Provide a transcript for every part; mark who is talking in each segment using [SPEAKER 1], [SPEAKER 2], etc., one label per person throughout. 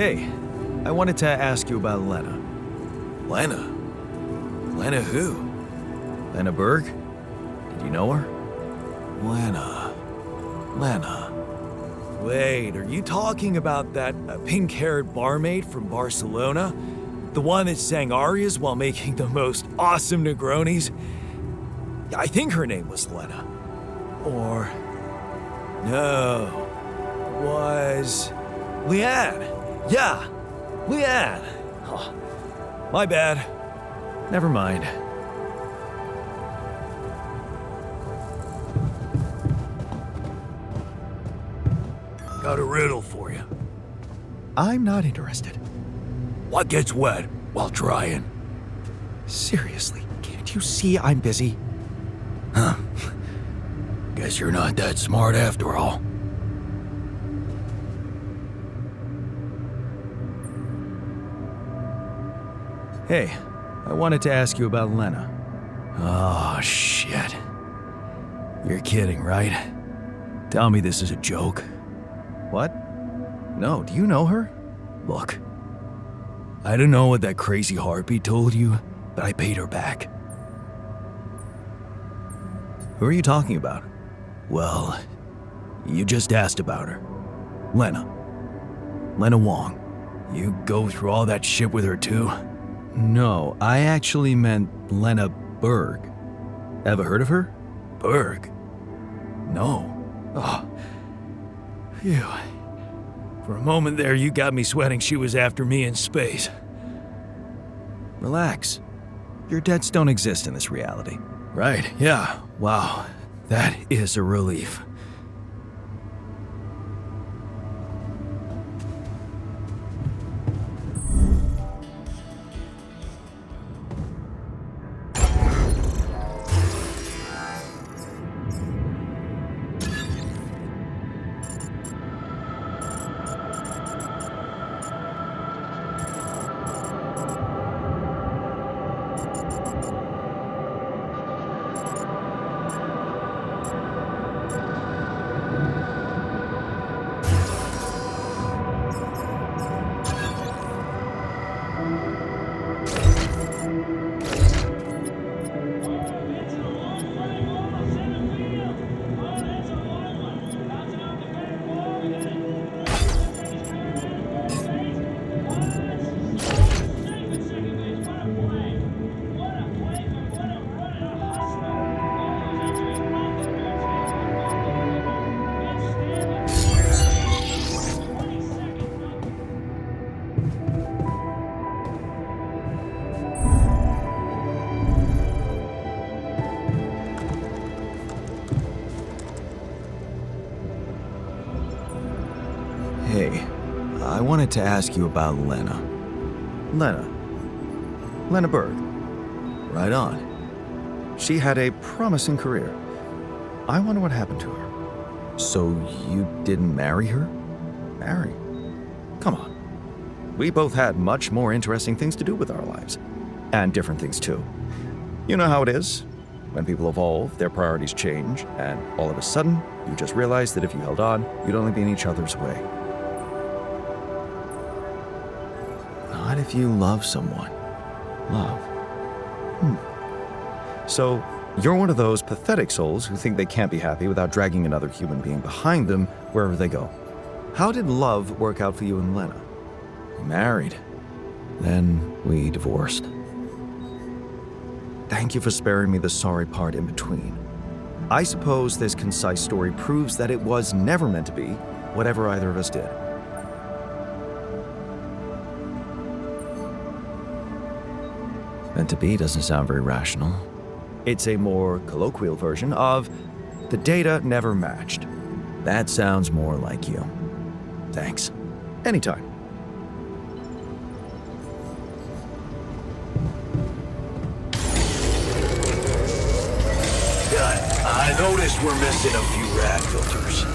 [SPEAKER 1] Hey, I wanted to ask you about Lena.
[SPEAKER 2] Lena? Lena who?
[SPEAKER 1] Lena Berg? Did you know her?
[SPEAKER 2] Lena.
[SPEAKER 1] Wait, are you talking about that pink-haired barmaid from Barcelona? The one that sang arias while making the most awesome Negronis? I think her name was Lena. Or... no. It was... Leanne. Yeah, Leanne. Oh, my bad. Never mind.
[SPEAKER 2] Got a riddle for you.
[SPEAKER 1] I'm not interested.
[SPEAKER 2] What gets wet while drying?
[SPEAKER 1] Seriously, can't you see I'm busy?
[SPEAKER 2] Huh. Guess you're not that smart after all.
[SPEAKER 1] Hey, I wanted to ask you about Lena.
[SPEAKER 2] Oh, shit. You're kidding, right? Tell me this is a joke.
[SPEAKER 1] What? No, do you know her?
[SPEAKER 2] Look, I don't know what that crazy harpy told you, but I paid her back.
[SPEAKER 1] Who are you talking about?
[SPEAKER 2] Well, you just asked about her. Lena. Lena Wong. You go through all that shit with her too?
[SPEAKER 1] No, I actually meant Lena Berg. Ever heard of her?
[SPEAKER 2] Berg? No.
[SPEAKER 1] Oh. Phew. For a moment there, you got me sweating she was after me in space. Relax. Your debts don't exist in this reality.
[SPEAKER 2] Right, yeah. Wow. That is a relief.
[SPEAKER 1] Hey, I wanted to ask you about Lena. Lena Berg.
[SPEAKER 2] Right on.
[SPEAKER 1] She had a promising career. I wonder what happened to her. So you didn't marry her? Marry? Come on. We both had much more interesting things to do with our lives. And different things too. You know how it is. When people evolve, their priorities change, and all of a sudden, you just realize that if you held on, you'd only be in each other's way. Not if you love someone. Love. So, you're one of those pathetic souls who think they can't be happy without dragging another human being behind them wherever they go. How did love work out for you and Lena? We married. Then we divorced. Thank you for sparing me the sorry part in between. I suppose this concise story proves that it was never meant to be whatever either of us did. Meant to be doesn't sound very rational. It's a more colloquial version of the data never matched. That sounds more like you. Thanks. Anytime.
[SPEAKER 2] I noticed we're missing a few rad filters.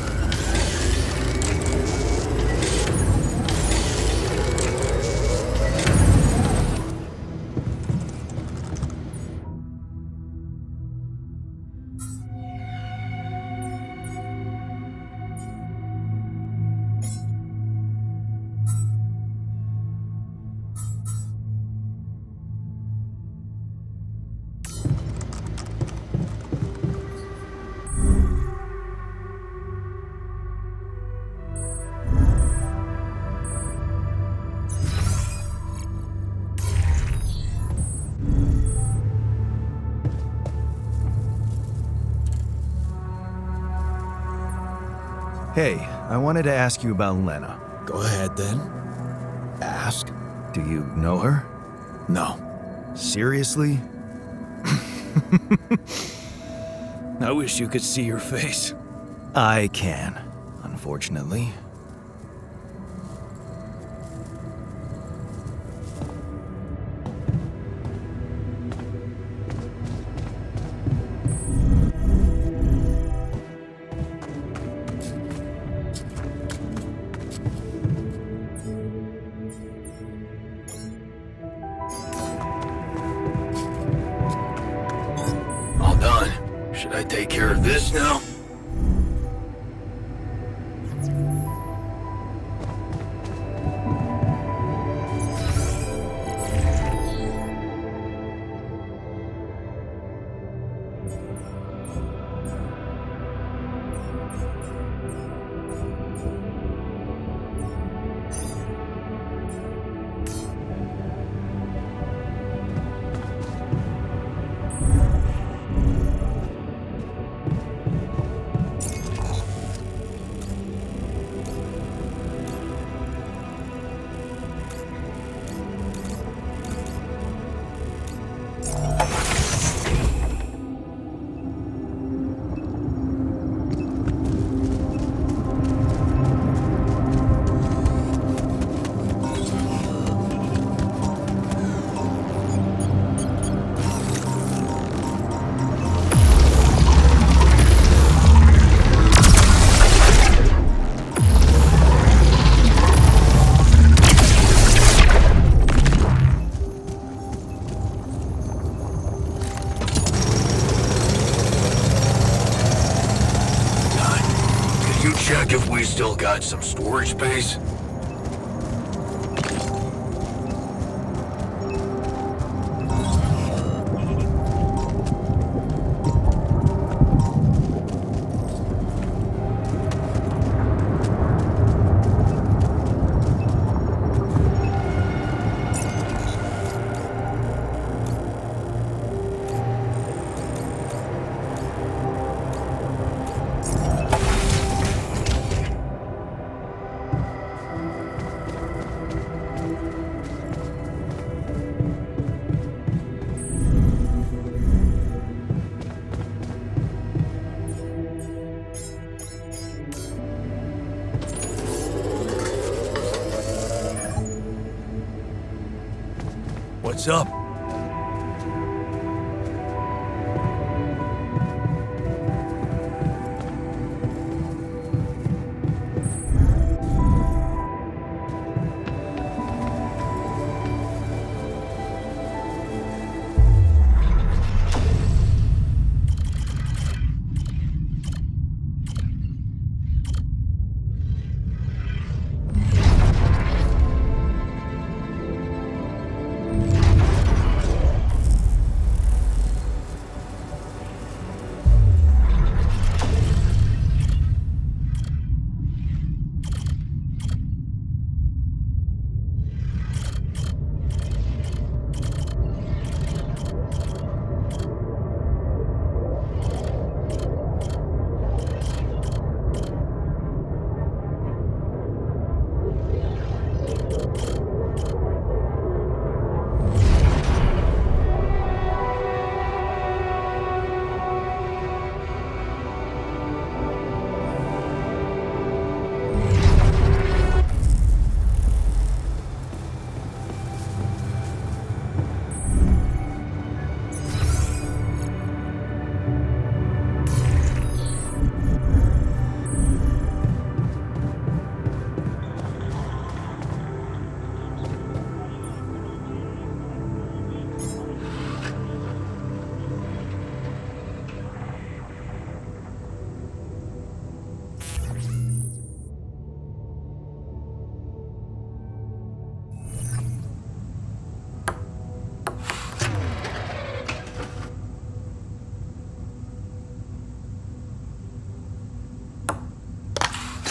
[SPEAKER 2] Hey, I wanted to ask you about Lena.
[SPEAKER 3] Go ahead then. Ask.
[SPEAKER 2] Do you know her?
[SPEAKER 3] No.
[SPEAKER 2] Seriously?
[SPEAKER 1] I wish you could see your face.
[SPEAKER 2] I can, unfortunately.
[SPEAKER 3] All done. Should I take care of this now? Check if we still got some storage space.
[SPEAKER 1] What's up?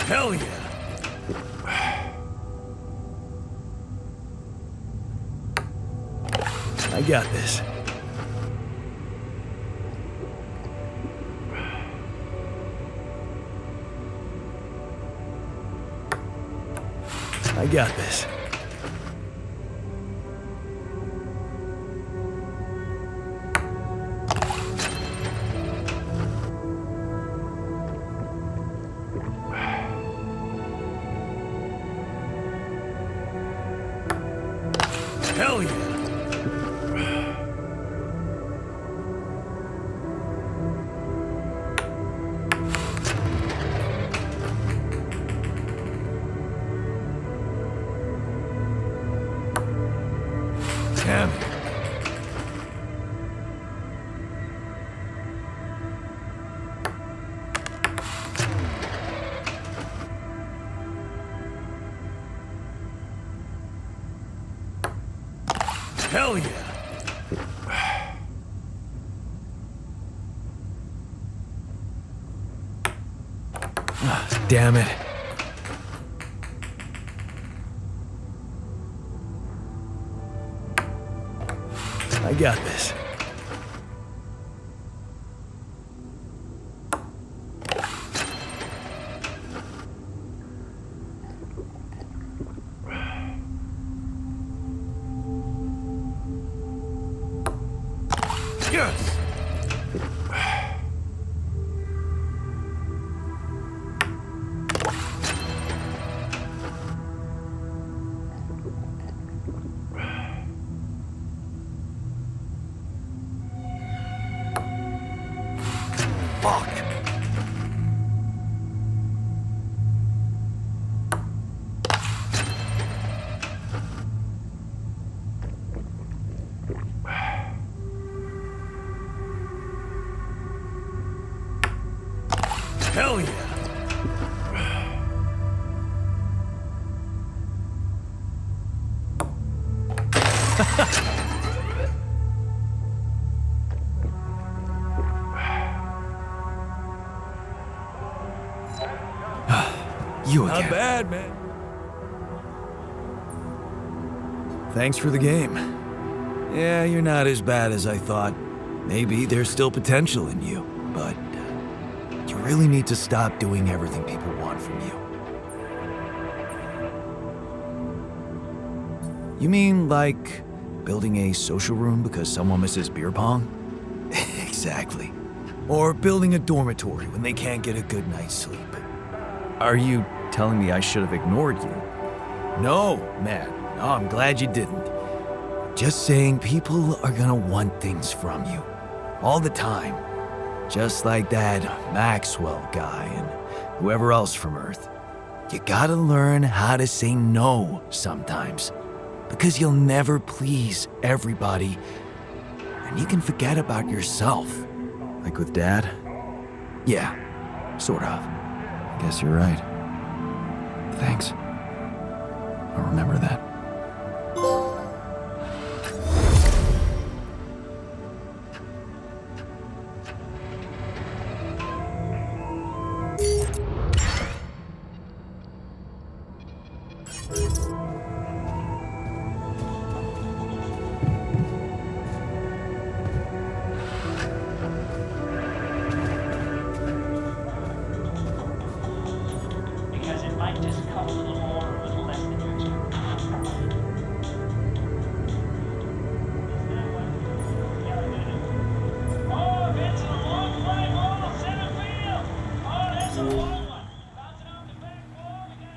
[SPEAKER 1] Hell yeah!
[SPEAKER 2] I got this. I got this.
[SPEAKER 1] Hell yeah! Damn it. Hell yeah!
[SPEAKER 2] Damn it. I got this.
[SPEAKER 1] Yes! Fuck! Hell yeah!
[SPEAKER 2] You
[SPEAKER 1] Not
[SPEAKER 2] again.
[SPEAKER 1] bad, man.
[SPEAKER 2] Thanks for the game. Yeah, you're not as bad as I thought. Maybe there's still potential in you, but you really need to stop doing everything people want from you. You mean like building a social room because someone misses beer pong? Exactly. Or building a dormitory when they can't get a good night's sleep. Are you telling me I should have ignored you? No, man. No, I'm glad you didn't. Just saying people are gonna want things from you. All the time. Just like that Maxwell guy and whoever else from Earth. You gotta learn how to say no sometimes. Because you'll never please everybody. And you can forget about yourself. Like with Dad? Yeah, sort of. I guess you're right. Thanks. I'll remember that.
[SPEAKER 4] Because it might just come a little more or a little less than you expect. Oh, it's a long fly ball, center field. Oh, that's a long one. Bouncing off the back wall. We got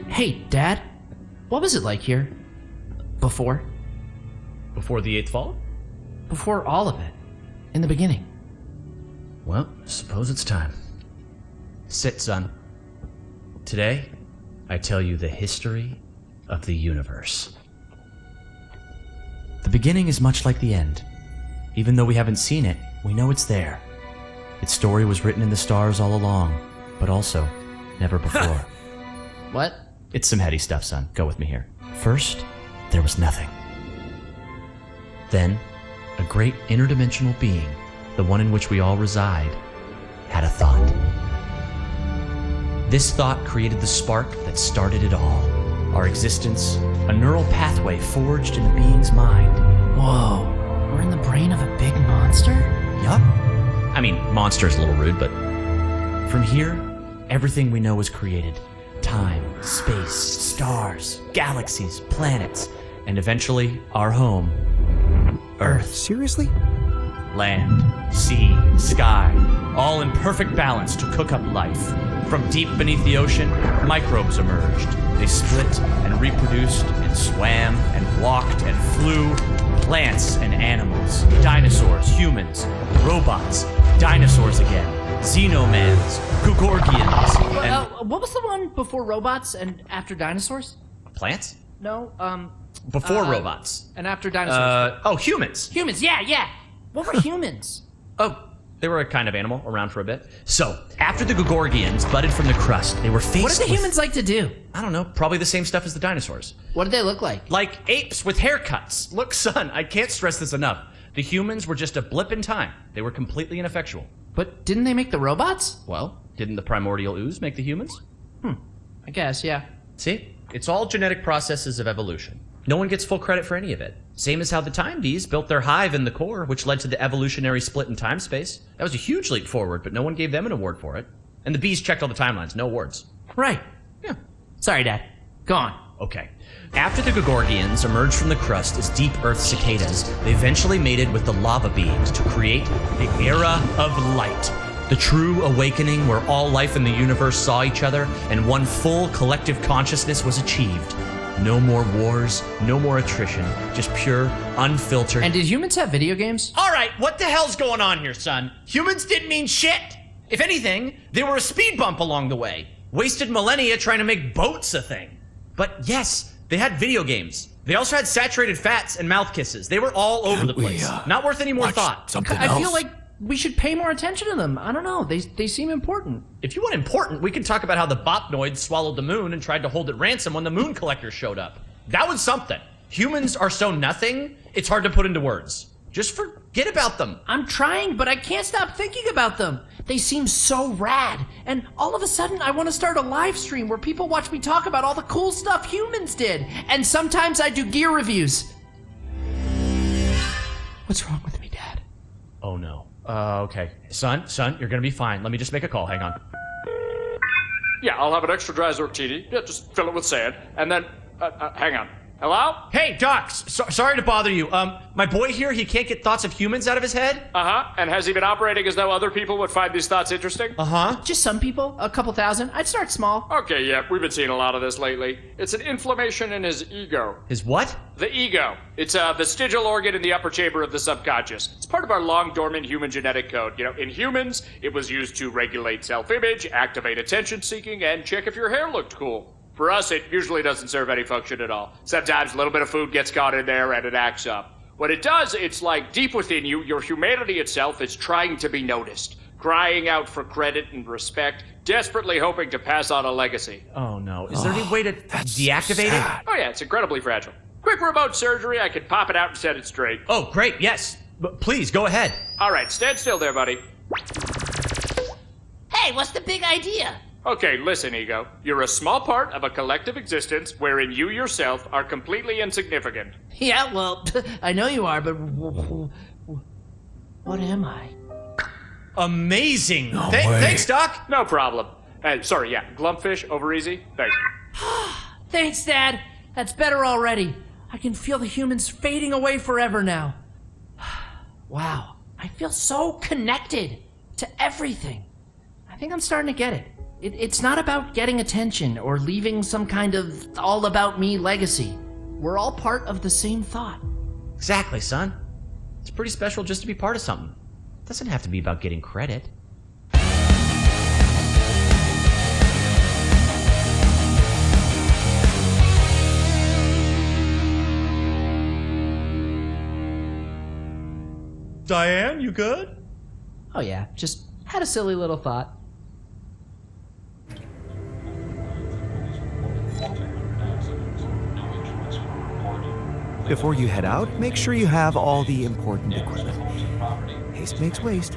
[SPEAKER 5] Hey, Dad. What was it like here? Before?
[SPEAKER 6] Before the eighth fall?
[SPEAKER 5] Before all of it. In the beginning.
[SPEAKER 6] Well, suppose it's time. Sit, son. Today, I tell you the history of the universe.
[SPEAKER 5] The beginning is much like the end. Even though we haven't seen it, we know it's there.
[SPEAKER 6] Its story was written in the stars all along, but also never before.
[SPEAKER 5] What?
[SPEAKER 6] It's some heady stuff, son. Go with me here. First, there was nothing. Then, a great interdimensional being, the one in which we all reside, had a thought. This thought created the spark that started it all. Our existence, a neural pathway forged in the being's mind.
[SPEAKER 5] Whoa, we're in the brain of a big monster?
[SPEAKER 6] Yup. I mean, monster's a little rude, but from here, everything we know was created. Time, space, stars, galaxies, planets, and eventually our home, Earth.
[SPEAKER 2] Seriously?
[SPEAKER 6] Land, sea, sky, all in perfect balance to cook up life. From deep beneath the ocean, microbes emerged. They split and reproduced and swam and walked and flew. Plants and animals, dinosaurs, humans, robots, dinosaurs again, xenomans, Gugorgians, and...
[SPEAKER 5] What was the one before robots and after dinosaurs?
[SPEAKER 6] Plants?
[SPEAKER 5] No,
[SPEAKER 6] Before robots.
[SPEAKER 5] and after dinosaurs.
[SPEAKER 6] Humans.
[SPEAKER 5] Humans, yeah. What were humans?
[SPEAKER 6] Oh, they were a kind of animal around for a bit. So, after the Gugorgians budded from the crust, they were faced
[SPEAKER 5] What did the
[SPEAKER 6] with,
[SPEAKER 5] humans like to do?
[SPEAKER 6] I don't know, probably the same stuff as the dinosaurs.
[SPEAKER 5] What did they look like?
[SPEAKER 6] Like apes with haircuts. Look, son, I can't stress this enough. The humans were just a blip in time. They were completely ineffectual.
[SPEAKER 5] But didn't they make the robots?
[SPEAKER 6] Well, didn't the primordial ooze make the humans?
[SPEAKER 5] I guess, yeah.
[SPEAKER 6] See? It's all genetic processes of evolution. No one gets full credit for any of it. Same as how the time bees built their hive in the core, which led to the evolutionary split in time-space. That was a huge leap forward, but no one gave them an award for it. And the bees checked all the timelines, no awards.
[SPEAKER 5] Right.
[SPEAKER 6] Yeah.
[SPEAKER 5] Sorry, Dad. Go on.
[SPEAKER 6] Okay. After the Gugorgians emerged from the crust as deep earth cicadas, they eventually mated with the lava beings to create the Era of Light. The true awakening where all life in the universe saw each other and one full collective consciousness was achieved. No more wars, no more attrition, just pure, unfiltered...
[SPEAKER 5] And did humans have video games?
[SPEAKER 6] All right, what the hell's going on here, son? Humans didn't mean shit. If anything, they were a speed bump along the way. Wasted millennia trying to make boats a thing. But yes, they had video games. They also had saturated fats and mouth kisses. They were all over the place. Not worth any more thought.
[SPEAKER 5] I feel like we should pay more attention to them. I don't know. They seem important.
[SPEAKER 6] If you want important, we can talk about how the Bopnoids swallowed the moon and tried to hold it ransom when the moon collectors showed up. That was something. Humans are so nothing, it's hard to put into words. Just forget about them.
[SPEAKER 5] I'm trying, but I can't stop thinking about them. They seem so rad. And all of a sudden, I want to start a live stream where people watch me talk about all the cool stuff humans did. And sometimes I do gear reviews. What's wrong with me, Dad?
[SPEAKER 6] Oh no. Okay. Son, you're gonna be fine. Let me just make a call. Hang on.
[SPEAKER 7] Yeah, I'll have an extra dry Zortini. Yeah, just fill it with sand. And then, hang on. Hello?
[SPEAKER 6] Hey, Doc, sorry to bother you. My boy here, he can't get thoughts of humans out of his head.
[SPEAKER 7] Uh-huh. And has he been operating as though other people would find these thoughts interesting?
[SPEAKER 6] Uh-huh.
[SPEAKER 5] Just some people, a couple thousand. I'd start small.
[SPEAKER 7] Okay, yeah, we've been seeing a lot of this lately. It's an inflammation in his ego.
[SPEAKER 6] His what?
[SPEAKER 7] The ego. It's a vestigial organ in the upper chamber of the subconscious. It's part of our long-dormant human genetic code. You know, in humans, it was used to regulate self-image, activate attention-seeking, and check if your hair looked cool. For us, it usually doesn't serve any function at all. Sometimes a little bit of food gets caught in there and it acts up. What it does, it's like deep within you, your humanity itself is trying to be noticed, crying out for credit and respect, desperately hoping to pass on a legacy.
[SPEAKER 6] Oh no. Is there any way to deactivate it?
[SPEAKER 7] Oh yeah, it's incredibly fragile. Quick remote surgery, I can pop it out and set it straight.
[SPEAKER 6] Oh, great, yes. But please, go ahead.
[SPEAKER 7] All right, stand still there, buddy.
[SPEAKER 5] Hey, what's the big idea?
[SPEAKER 7] Okay, listen, Ego. You're a small part of a collective existence wherein you yourself are completely insignificant.
[SPEAKER 5] Yeah, well, I know you are, but what am I?
[SPEAKER 6] Amazing.
[SPEAKER 2] No way.
[SPEAKER 6] Thanks, Doc.
[SPEAKER 7] No problem. Sorry, yeah, Glumpfish, over easy. Thanks.
[SPEAKER 5] Thanks, Dad. That's better already. I can feel the humans fading away forever now. Wow, I feel so connected to everything. I think I'm starting to get it. It's not about getting attention or leaving some kind of all-about-me legacy. We're all part of the same thought.
[SPEAKER 6] Exactly, son. It's pretty special just to be part of something. It doesn't have to be about getting credit. Diane, you good?
[SPEAKER 5] Oh yeah, just Had a silly little thought.
[SPEAKER 2] Before you head out, make sure you have all the important equipment. Haste makes waste.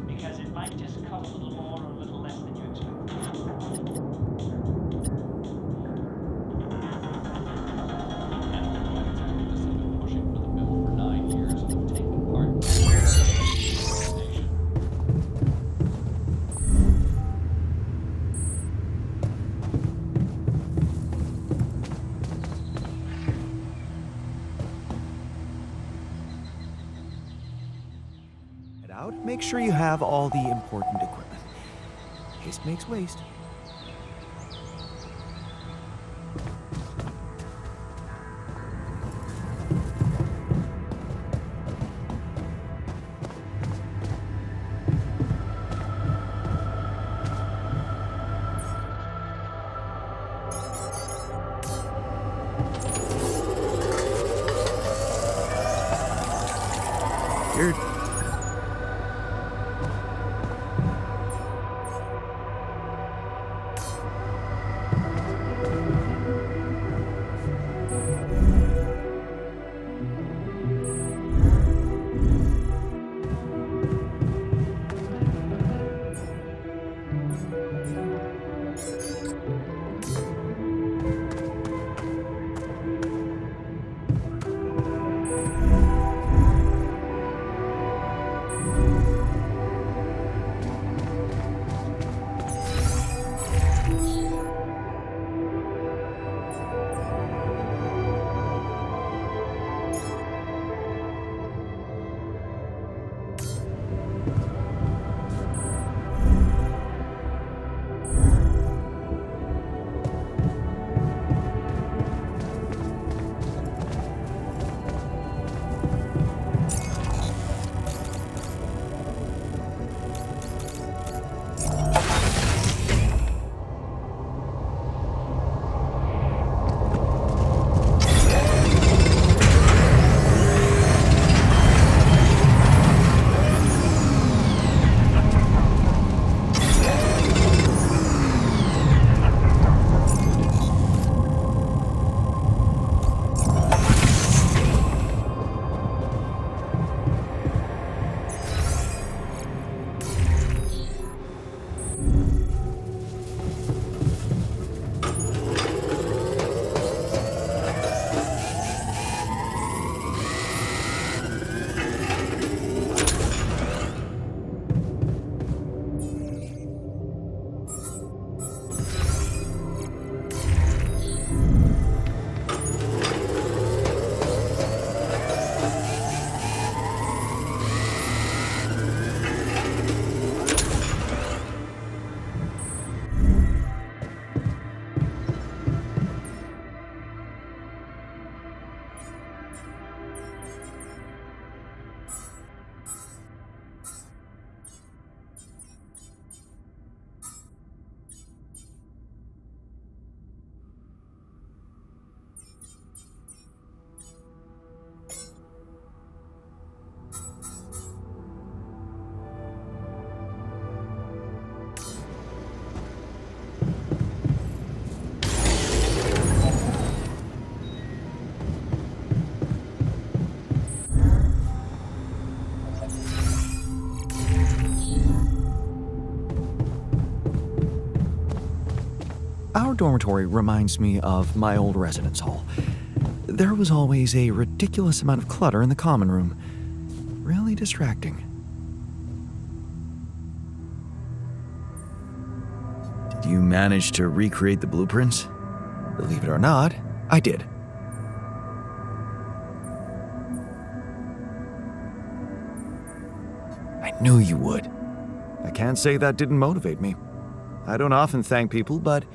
[SPEAKER 4] Because it might just cost a little more or a little less than you expect.
[SPEAKER 2] Head out, make sure you have all the important equipment. Haste makes waste. You're Our dormitory reminds me of my old residence hall. There was always a ridiculous amount of clutter in the common room. Really distracting. Did you manage to recreate the blueprints? Believe it or not, I did. I Knew you would. I can't say that didn't motivate me. I don't often thank people, but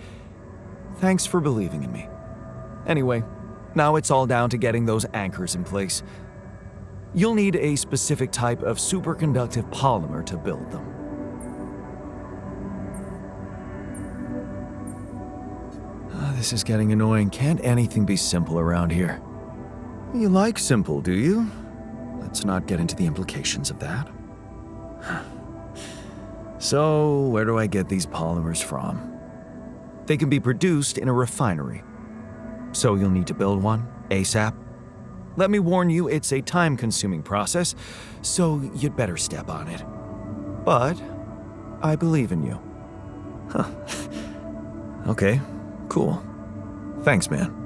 [SPEAKER 2] thanks for believing in me. Anyway, now it's all down to getting those anchors in place. You'll need a specific type of superconductive polymer to build them. This is getting annoying. Can't anything be simple around here? You like simple, do you? Let's not get into the implications of that. So, where do I get these polymers from? They can be produced in a refinery. So you'll need to build one, ASAP. Let me warn you, it's a time-consuming process, so you'd better step on it. But I believe in you. Huh. Okay, cool. Thanks, man.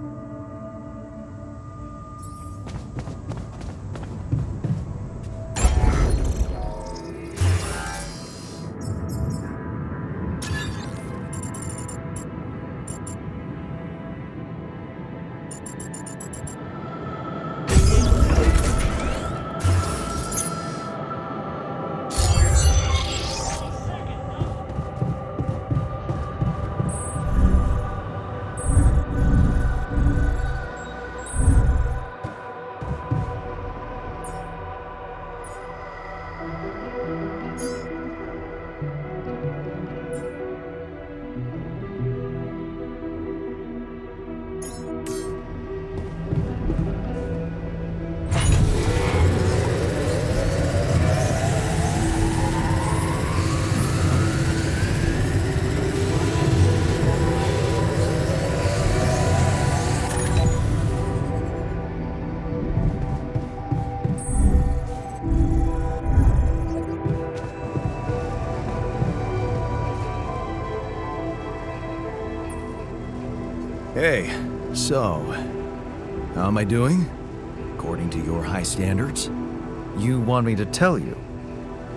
[SPEAKER 2] Hey, so, how am I doing? According to your high standards? You want me to tell you?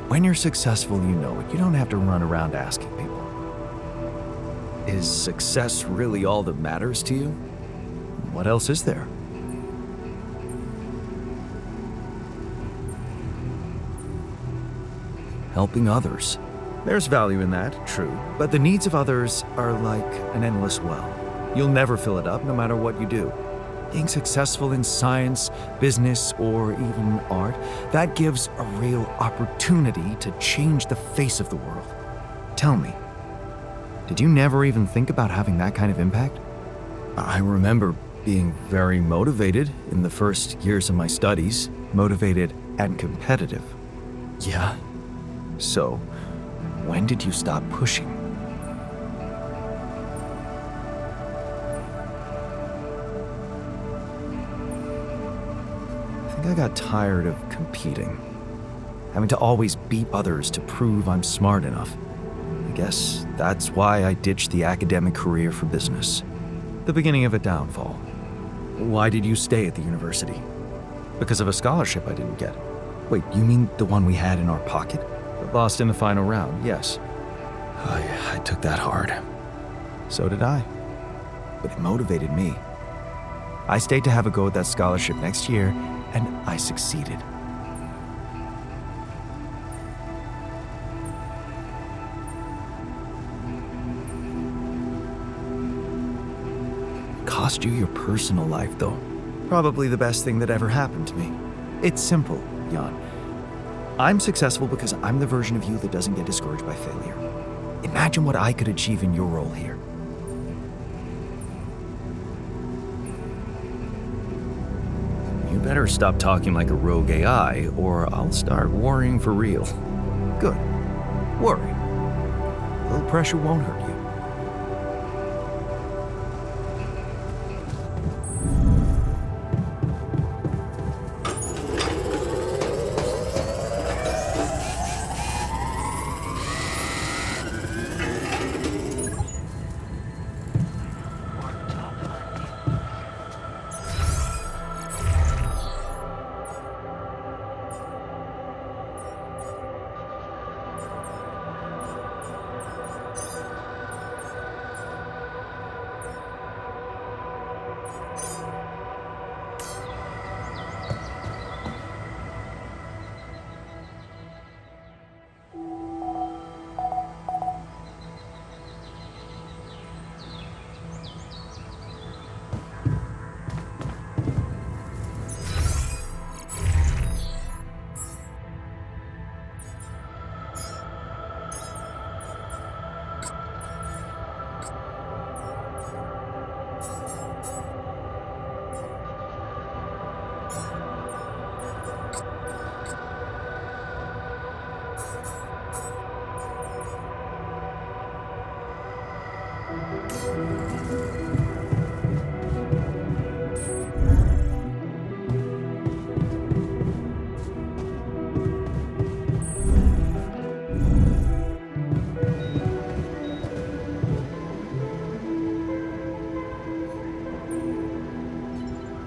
[SPEAKER 2] When you're successful, you know it. You don't have to run around asking people. Is success really all that matters to you? What else is there? Helping others. There's value in that, true. But the needs of others are like an endless well. You'll never fill it up, no matter what you do. Being successful in science, business, or even art, that gives a real opportunity to change the face of the world. Tell me, did you never even think about having that kind of impact? I remember being very motivated in the first years of my studies, motivated and competitive. Yeah? So, when did you stop pushing? I got tired of competing, having to always beat others to prove I'm smart enough. I guess that's why I ditched the academic career for business. The beginning of a downfall. Why did you stay at the university? Because of a scholarship I didn't get. Wait, you mean the one we had in our pocket? But lost in the final round, yes. I took that hard. So did I. But it motivated me. I stayed to have a go at that scholarship next year, and I succeeded. Cost you your personal life, though. Probably the best thing that ever happened to me. It's simple, Jan. I'm successful because I'm the version of you that doesn't get discouraged by failure. Imagine what I could achieve in your role here. You better stop talking like a rogue AI, or I'll start worrying for real. Good. Worry. A little pressure won't hurt you.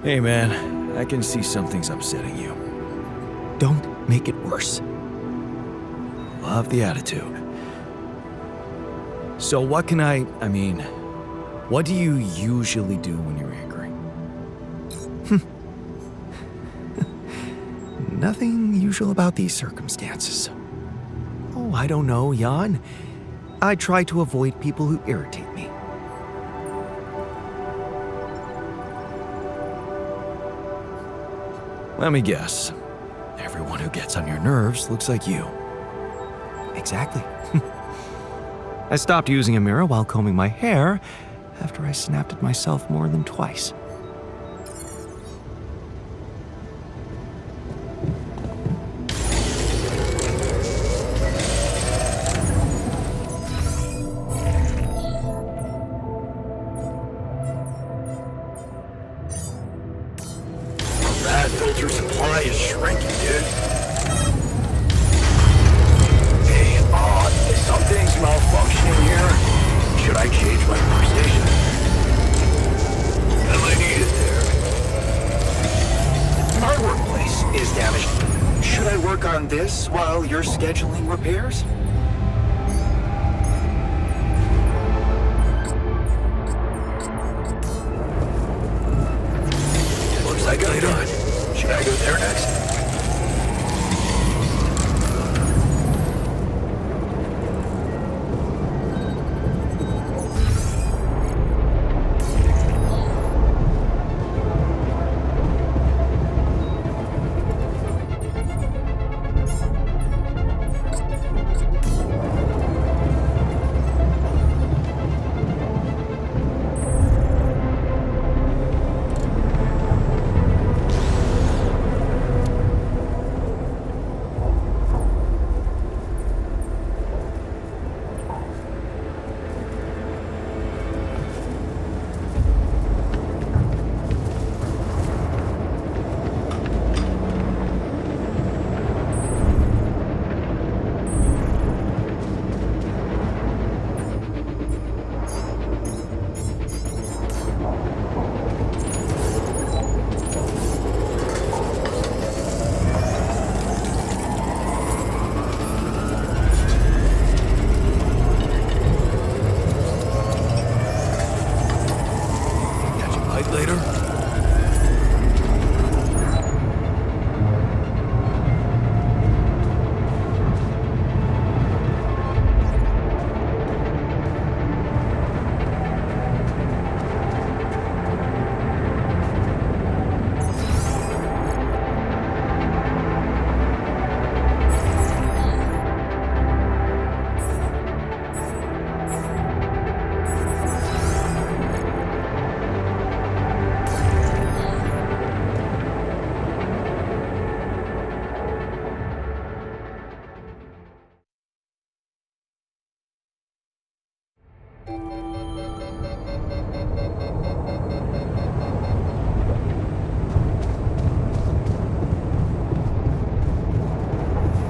[SPEAKER 2] Hey man, I can see something's upsetting you. Don't make it worse. Love the attitude. So what do you usually do when you're angry? Nothing usual about these circumstances. Oh, I don't know, Jan. I try to avoid people who irritate me. Let me guess. Everyone who gets on your nerves looks like you. Exactly. I stopped using a mirror while combing my hair after I snapped at myself more than twice.
[SPEAKER 3] That filter supply is shrinking, dude. Hey, something's malfunctioning here. Should I change my workstation? Am I needed there? My workplace is damaged. Should I work on this while you're scheduling repairs? Looks like I'm done. Should I go there next?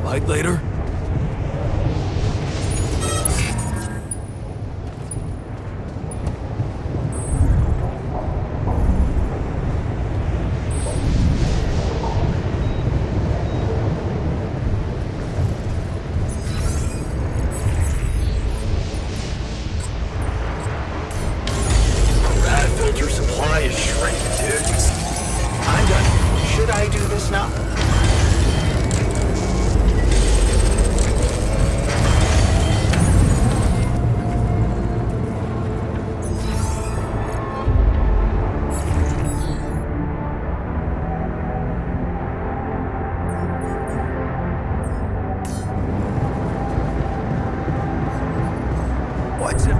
[SPEAKER 2] Fight later?
[SPEAKER 3] That filter supply is shrinking, dude. I'm done. Should I do this now?
[SPEAKER 2] What's it?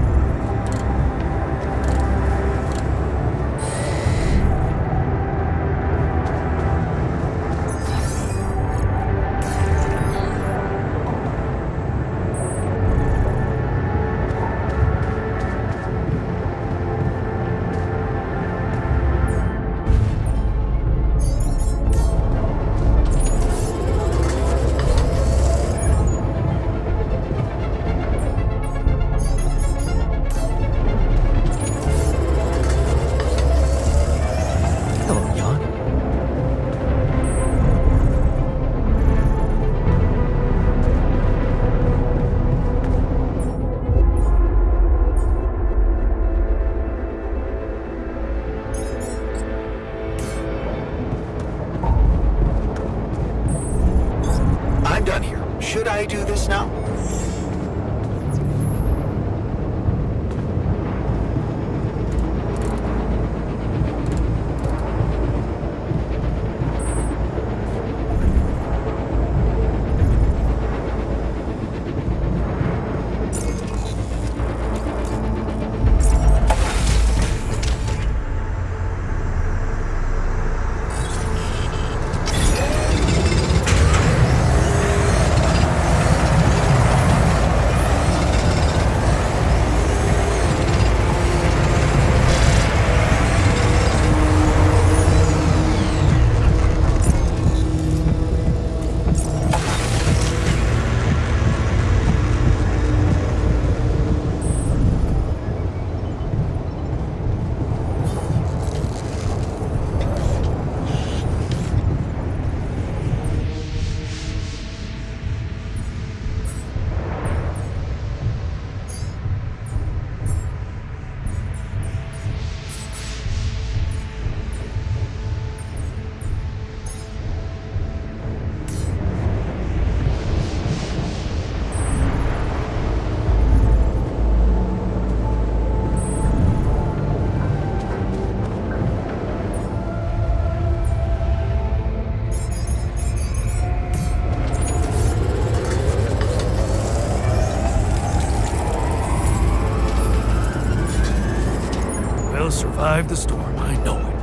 [SPEAKER 1] survive the storm, I know it.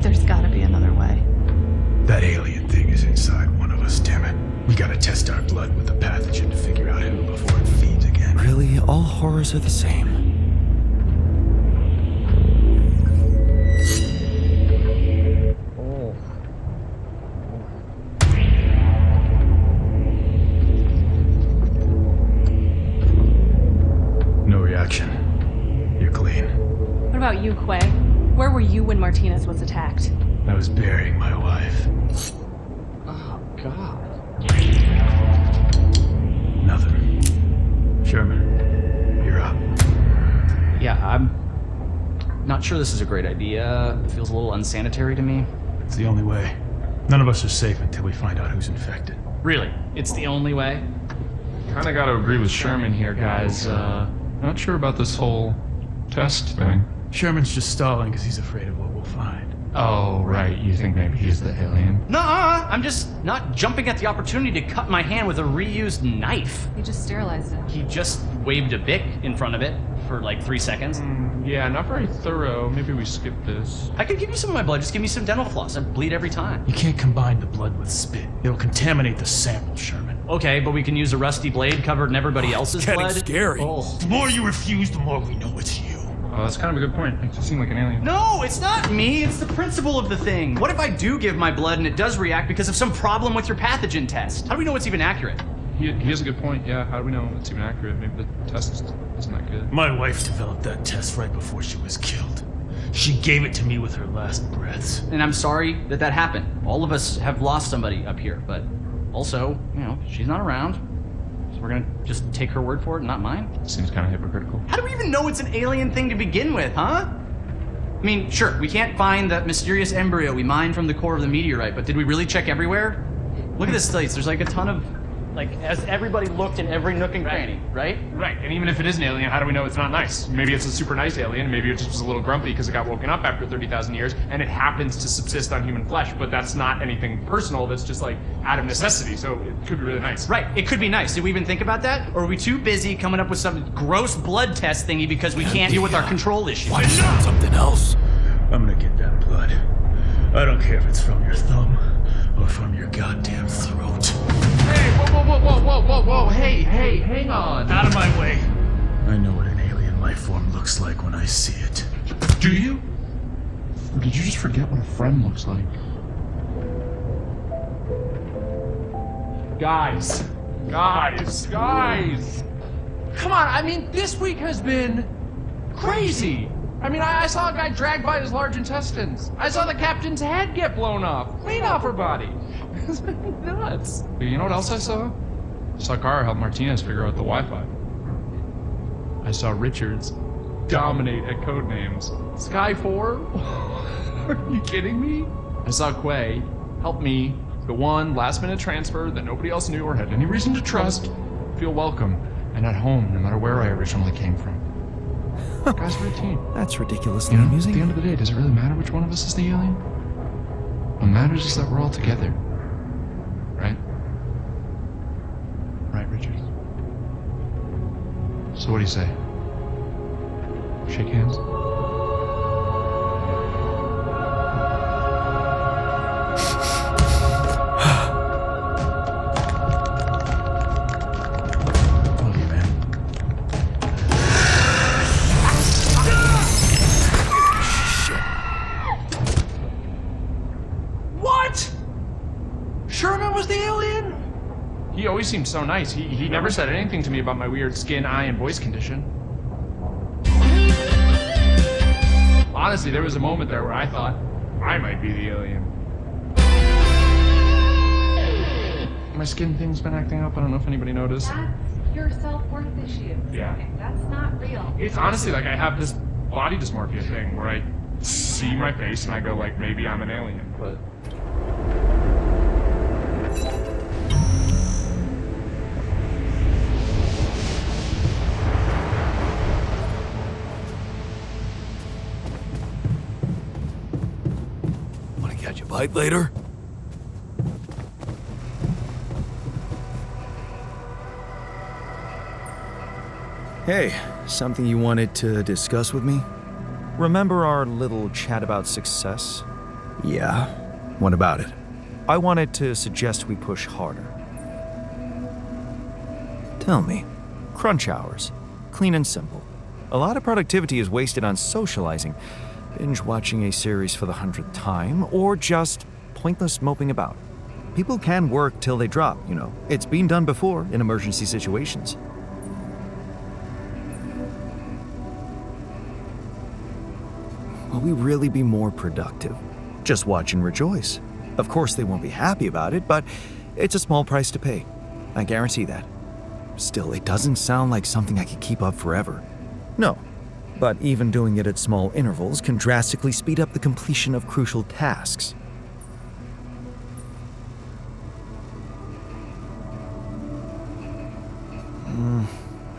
[SPEAKER 8] There's gotta be another way.
[SPEAKER 3] That alien thing is inside one of us, damn it. We gotta test our blood with the pathogen to figure out who before it feeds again.
[SPEAKER 2] Really, all horrors are the same.
[SPEAKER 3] No reaction. You're clean.
[SPEAKER 8] What about you, Quay? Where were you when Martinez was attacked?
[SPEAKER 3] I was burying my wife.
[SPEAKER 6] Oh, God.
[SPEAKER 3] Nothing. Sherman, you're up.
[SPEAKER 6] Yeah, I'm not sure this is a great idea. It feels a little unsanitary to me.
[SPEAKER 3] It's the only way. None of us are safe until we find out who's infected.
[SPEAKER 6] Really? It's the only way?
[SPEAKER 9] Kinda gotta agree with Sherman here, guys. Not sure about this whole test thing.
[SPEAKER 3] Sherman's just stalling because he's afraid of what we'll find.
[SPEAKER 9] Oh, right. You think maybe he's the alien?
[SPEAKER 6] Nuh-uh! I'm just not jumping at the opportunity to cut my hand with a reused knife.
[SPEAKER 8] You just sterilized it.
[SPEAKER 6] He just waved a bic in front of it for like 3 seconds.
[SPEAKER 9] Yeah, not very thorough. Maybe we skip this.
[SPEAKER 6] I could give you some of my blood. Just give me some dental floss. I bleed every time.
[SPEAKER 3] You can't combine the blood with spit. It'll contaminate the sample, Sherman.
[SPEAKER 6] Okay, but we can use a rusty blade covered in everybody else's
[SPEAKER 1] Getting
[SPEAKER 6] blood.
[SPEAKER 1] scary.
[SPEAKER 6] Oh.
[SPEAKER 3] The more you refuse, the more we know it's you.
[SPEAKER 9] Oh, that's kind of a good point. Makes you seem like an alien.
[SPEAKER 6] No, it's not me. It's the principle of the thing. What if I do give my blood and it does react because of some problem with your pathogen test? How do we know it's even accurate?
[SPEAKER 9] He has a good point. Yeah, how do we know it's even accurate? Maybe the test isn't that good.
[SPEAKER 3] My wife developed that test right before she was killed. She gave it to me with her last breaths.
[SPEAKER 6] And I'm sorry that that happened. All of us have lost somebody up here, but also, you know, she's not around. So we're gonna just take her word for it, not mine?
[SPEAKER 9] Seems kind of hypocritical.
[SPEAKER 6] How do we even know it's an alien thing to begin with, huh? I mean, sure, we can't find that mysterious embryo we mined from the core of the meteorite, but did we really check everywhere? Look at this place. There's like a ton of, like, as everybody looked in every nook and cranny, right?
[SPEAKER 9] Right, and even if it is an alien, how do we know it's not nice? Maybe it's a super nice alien, maybe it just was a little grumpy because it got woken up after 30,000 years, and it happens to subsist on human flesh, but that's not anything personal, that's just like out of necessity, so it could be really nice.
[SPEAKER 6] Right, it could be nice. Did we even think about that? Or are we too busy coming up with some gross blood test thingy because we can't deal with our control issues?
[SPEAKER 1] Why not? Something else.
[SPEAKER 3] I'm gonna get that blood. I don't care if it's from your thumb or from your goddamn throat.
[SPEAKER 9] Hey, whoa, hey, hang on.
[SPEAKER 3] Out of my way. I know what an alien life form looks like when I see it.
[SPEAKER 9] Do you? Or did you just forget what a friend looks like? Guys. Come on, I mean, this week has been crazy. I mean, I saw a guy dragged by his large intestines. I saw the captain's head get blown off, clean off her body. It's been nuts. But you know what else I saw? I saw Kara help Martinez figure out the Wi-Fi. I saw Richards dominate at codenames. Sky 4? Are you kidding me? I saw Quay help me, the one last-minute transfer that nobody else knew or had any reason to trust, feel welcome and at home no matter where I originally came from. Guys, we're a team.
[SPEAKER 2] That's ridiculously
[SPEAKER 9] You know,
[SPEAKER 2] amusing.
[SPEAKER 9] at the end of the day, does it really matter which one of us is the alien? What matters is that we're all together. Right? Right, Richard? So what do you say? Shake hands?
[SPEAKER 3] Love you, man.
[SPEAKER 9] What? Sherman was the alien? He always seemed so nice. He never said anything to me about my weird skin, eye, and voice condition. Honestly, there was a moment there where I thought I might be the alien. My skin thing's been acting up. I don't know if anybody noticed.
[SPEAKER 8] That's your self-worth issue.
[SPEAKER 9] Yeah.
[SPEAKER 8] That's not real.
[SPEAKER 9] It's honestly like I have this body dysmorphia thing where I see my face and I go like, maybe I'm an alien, but...
[SPEAKER 2] Want to catch a bite later? Hey, something you wanted to discuss with me? Remember our little chat about success? Yeah. What about it? I wanted to suggest we push harder. Tell me. Crunch hours. Clean and simple. A lot of productivity is wasted on socializing, binge watching a series for the 100th time, or just pointless moping about. People can work till they drop, you know. It's been done before in emergency situations. Will we really be more productive? Just watch and rejoice. Of course they won't be happy about it, but it's a small price to pay. I guarantee that. Still, it doesn't sound like something I could keep up forever. No, but even doing it at small intervals can drastically speed up the completion of crucial tasks.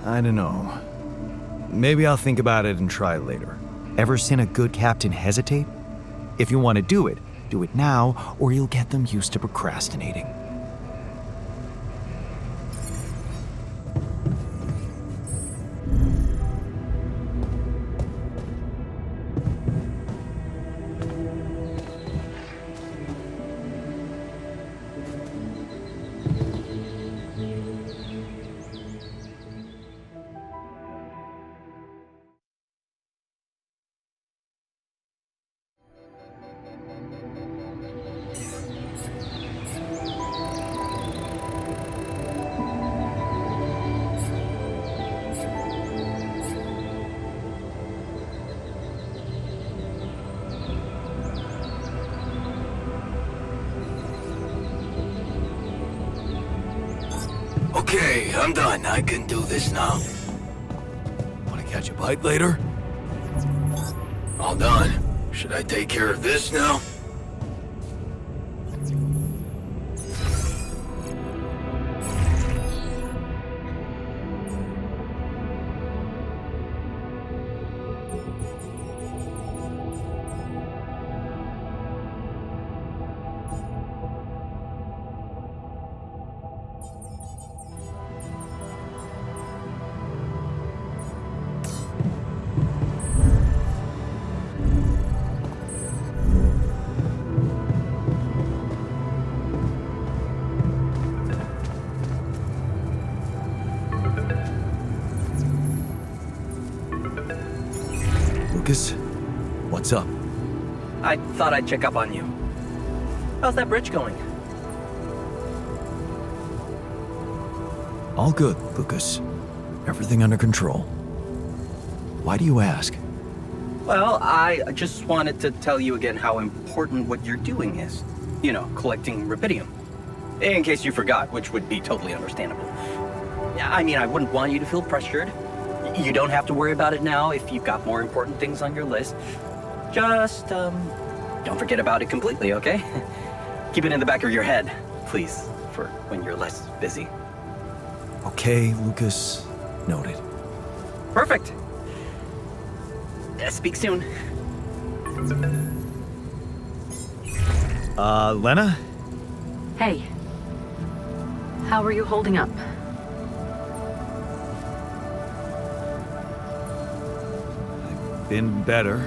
[SPEAKER 2] I don't know. Maybe I'll think about it and try later. Ever seen a good captain hesitate? If you want to do it now, or you'll get them used to procrastinating. Okay, I'm done. I can do this now. Want to catch a bite later? All done. Should I take care of this now? Lucas, what's up?
[SPEAKER 10] I thought I'd check up on you. How's that bridge going?
[SPEAKER 2] All good, Lucas. Everything under control. Why do you ask?
[SPEAKER 10] Well, I just wanted to tell you again how important what you're doing is. You know, collecting Rapidium. In case you forgot, which would be totally understandable. I mean, I wouldn't want you to feel pressured. You don't have to worry about it now if you've got more important things on your list. Just, don't forget about it completely, okay? Keep it in the back of your head, please, for when you're less busy.
[SPEAKER 2] Okay, Lucas. Noted.
[SPEAKER 10] Perfect. Speak soon.
[SPEAKER 2] Lena?
[SPEAKER 11] Hey. How are you holding up?
[SPEAKER 2] Been better,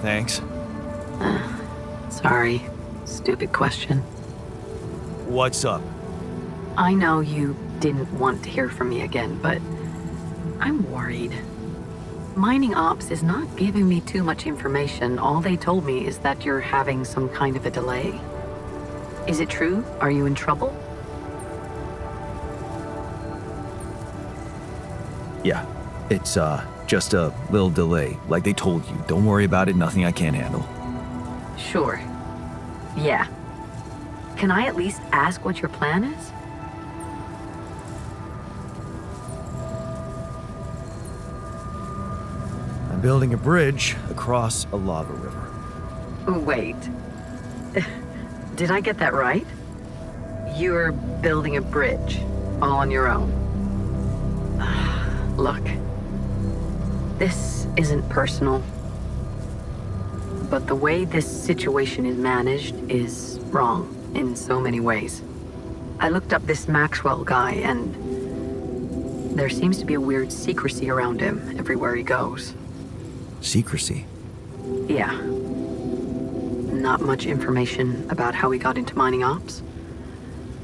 [SPEAKER 2] thanks.
[SPEAKER 11] Sorry. Stupid question.
[SPEAKER 2] What's up?
[SPEAKER 11] I know you didn't want to hear from me again, but I'm worried. Mining Ops is not giving me too much information. All they told me is that you're having some kind of a delay. Is it true? Are you in trouble?
[SPEAKER 2] Yeah, it's, just a little delay, like they told you. Don't worry about it, nothing I can't handle.
[SPEAKER 11] Sure. Yeah. Can I at least ask what your plan is?
[SPEAKER 2] I'm building a bridge across a lava river.
[SPEAKER 11] Wait. Did I get that right? You're building a bridge, all on your own. Look, this isn't personal, but the way this situation is managed is wrong in so many ways. I looked up this Maxwell guy, and there seems to be a weird secrecy around him everywhere he goes.
[SPEAKER 2] Secrecy?
[SPEAKER 11] Yeah. Not much information about how he got into mining ops.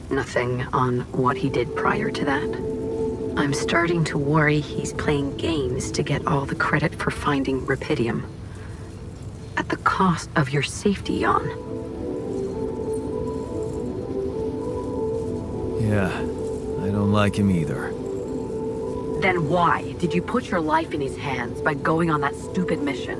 [SPEAKER 11] Nothing on what he did prior to that. I'm starting to worry he's playing games to get all the credit for finding Rapidium. At the cost of your safety, Jan.
[SPEAKER 2] Yeah, I don't like him either.
[SPEAKER 11] Then why did you put your life in his hands by going on that stupid mission?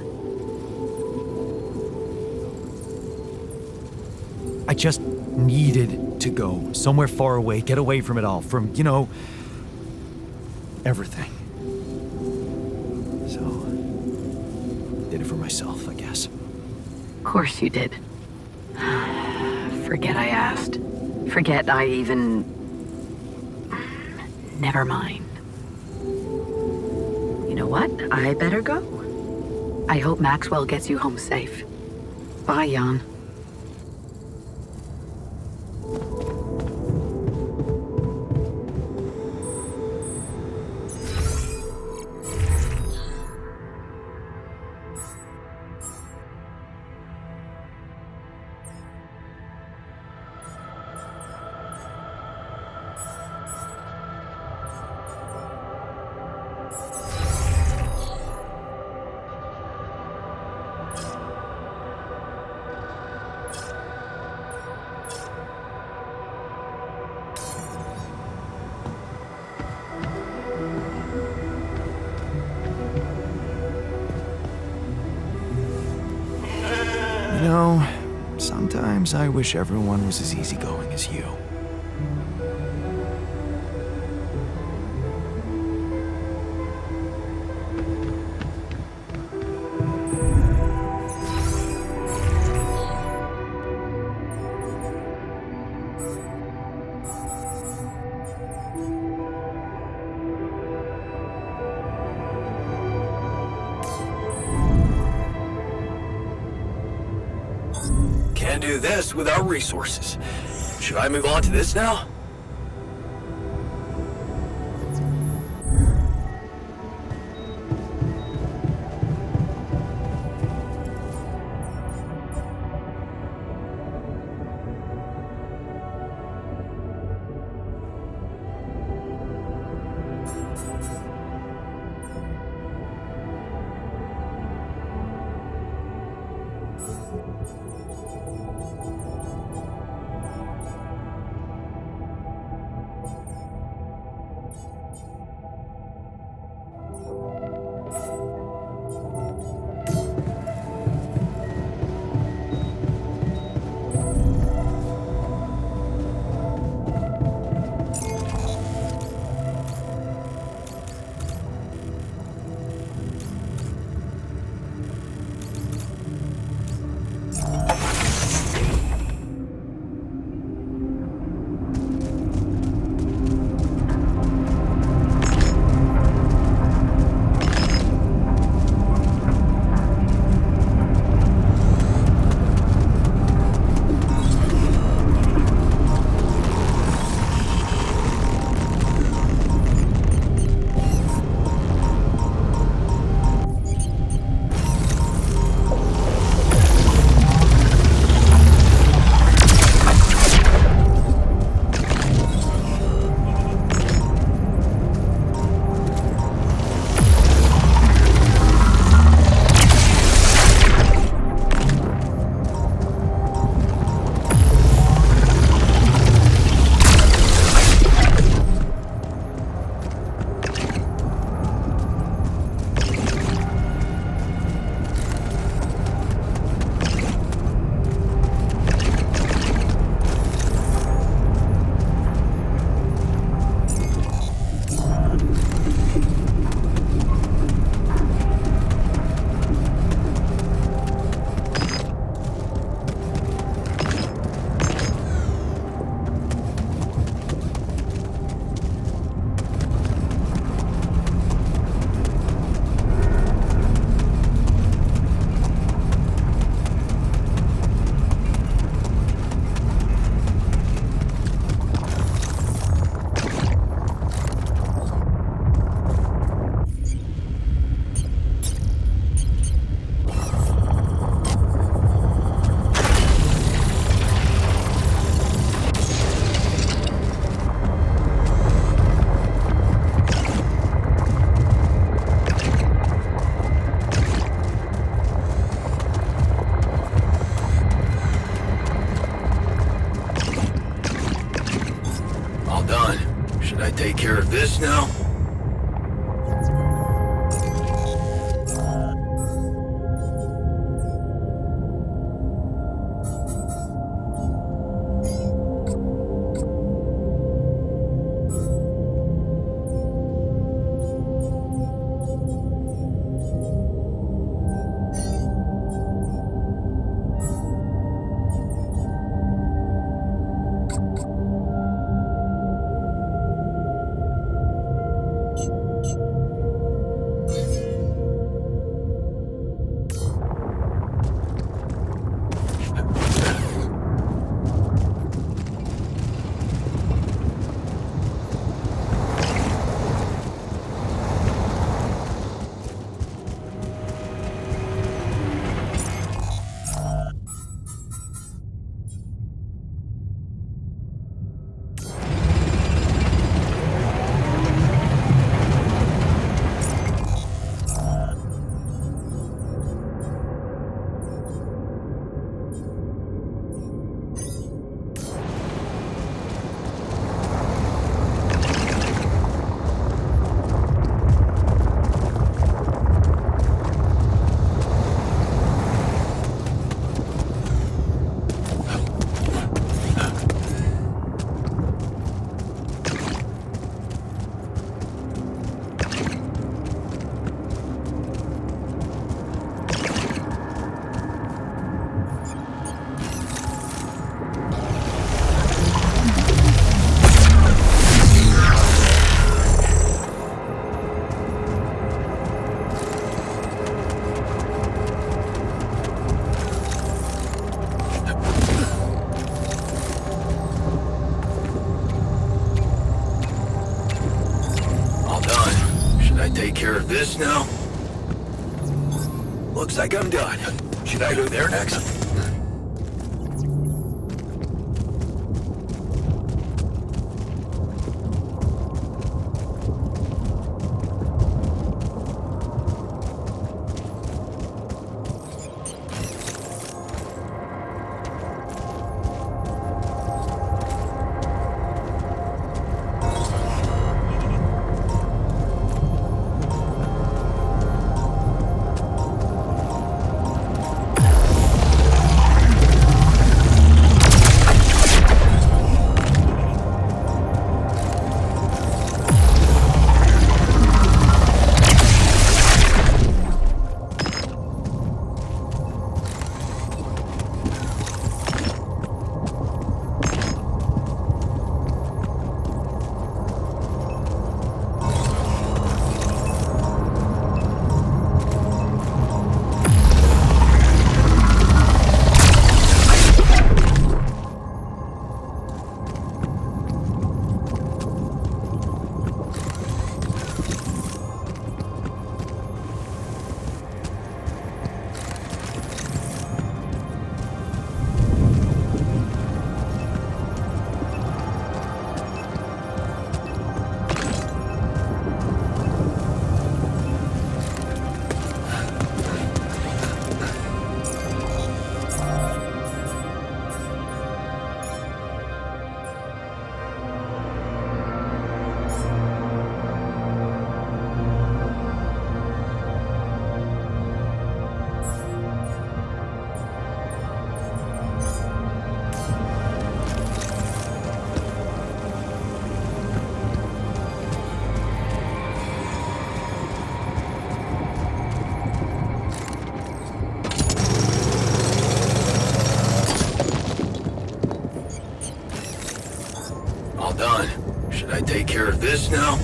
[SPEAKER 2] I just needed to go somewhere far away, get away from it all, from, everything. So, did it for myself, I guess.
[SPEAKER 11] Of course you did. Forget I asked. Forget I even... Never mind. You know what? I better go. I hope Maxwell gets you home safe. Bye, Jan.
[SPEAKER 2] Sometimes I wish everyone was as easygoing as you.
[SPEAKER 1] Can't do this without resources. Should I move on to this now?
[SPEAKER 2] care of this now? This now? Looks like I'm done. Should I go there next? I take care of this now?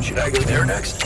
[SPEAKER 2] Should I go there next?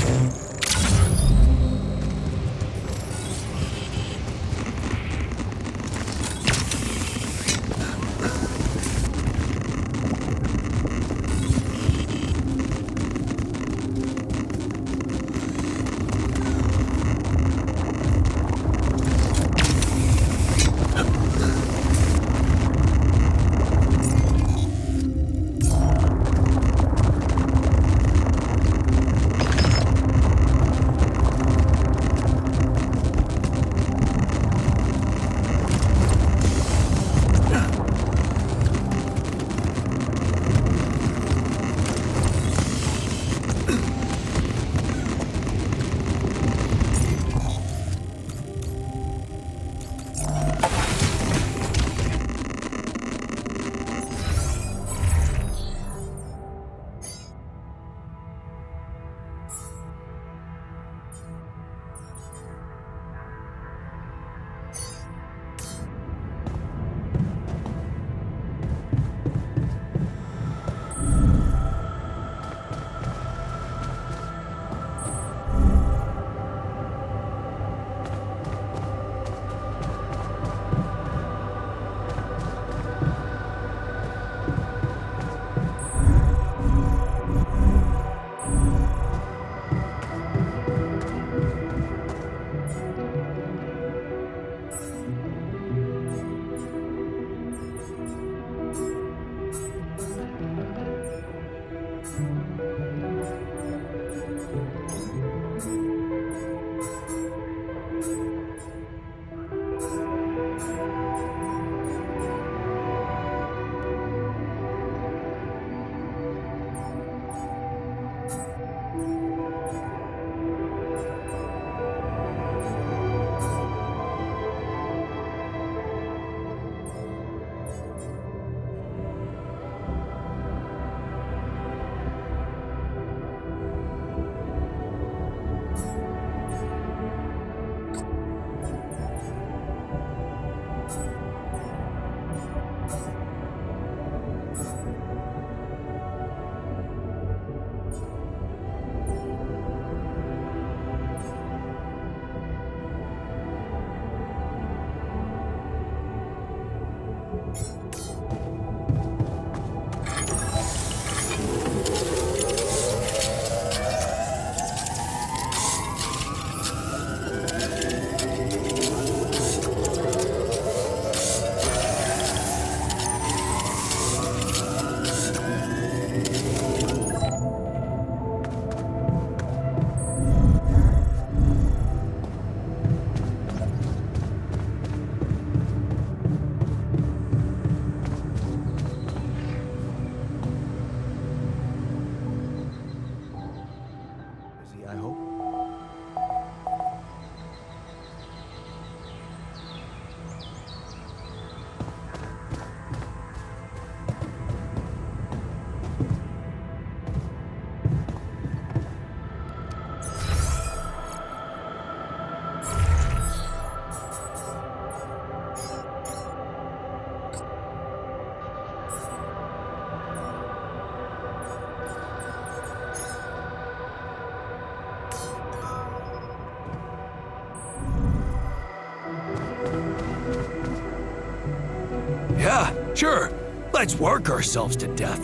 [SPEAKER 1] Yeah, sure. Let's work ourselves to death.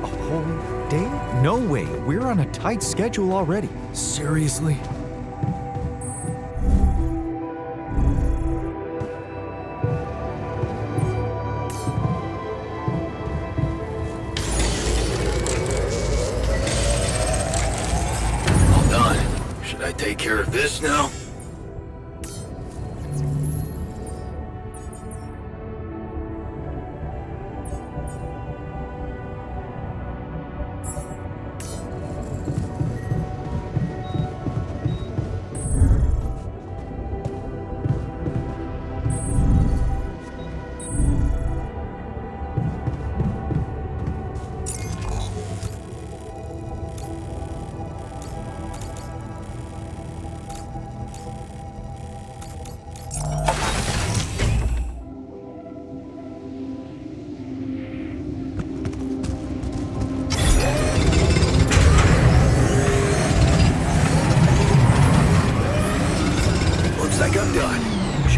[SPEAKER 2] A whole day? No way. We're on a tight schedule already.
[SPEAKER 1] Seriously?
[SPEAKER 2] All done. Should I take care of this now?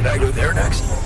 [SPEAKER 2] Should I go there next?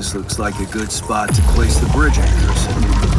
[SPEAKER 2] This looks like a good spot to place the bridge anchors.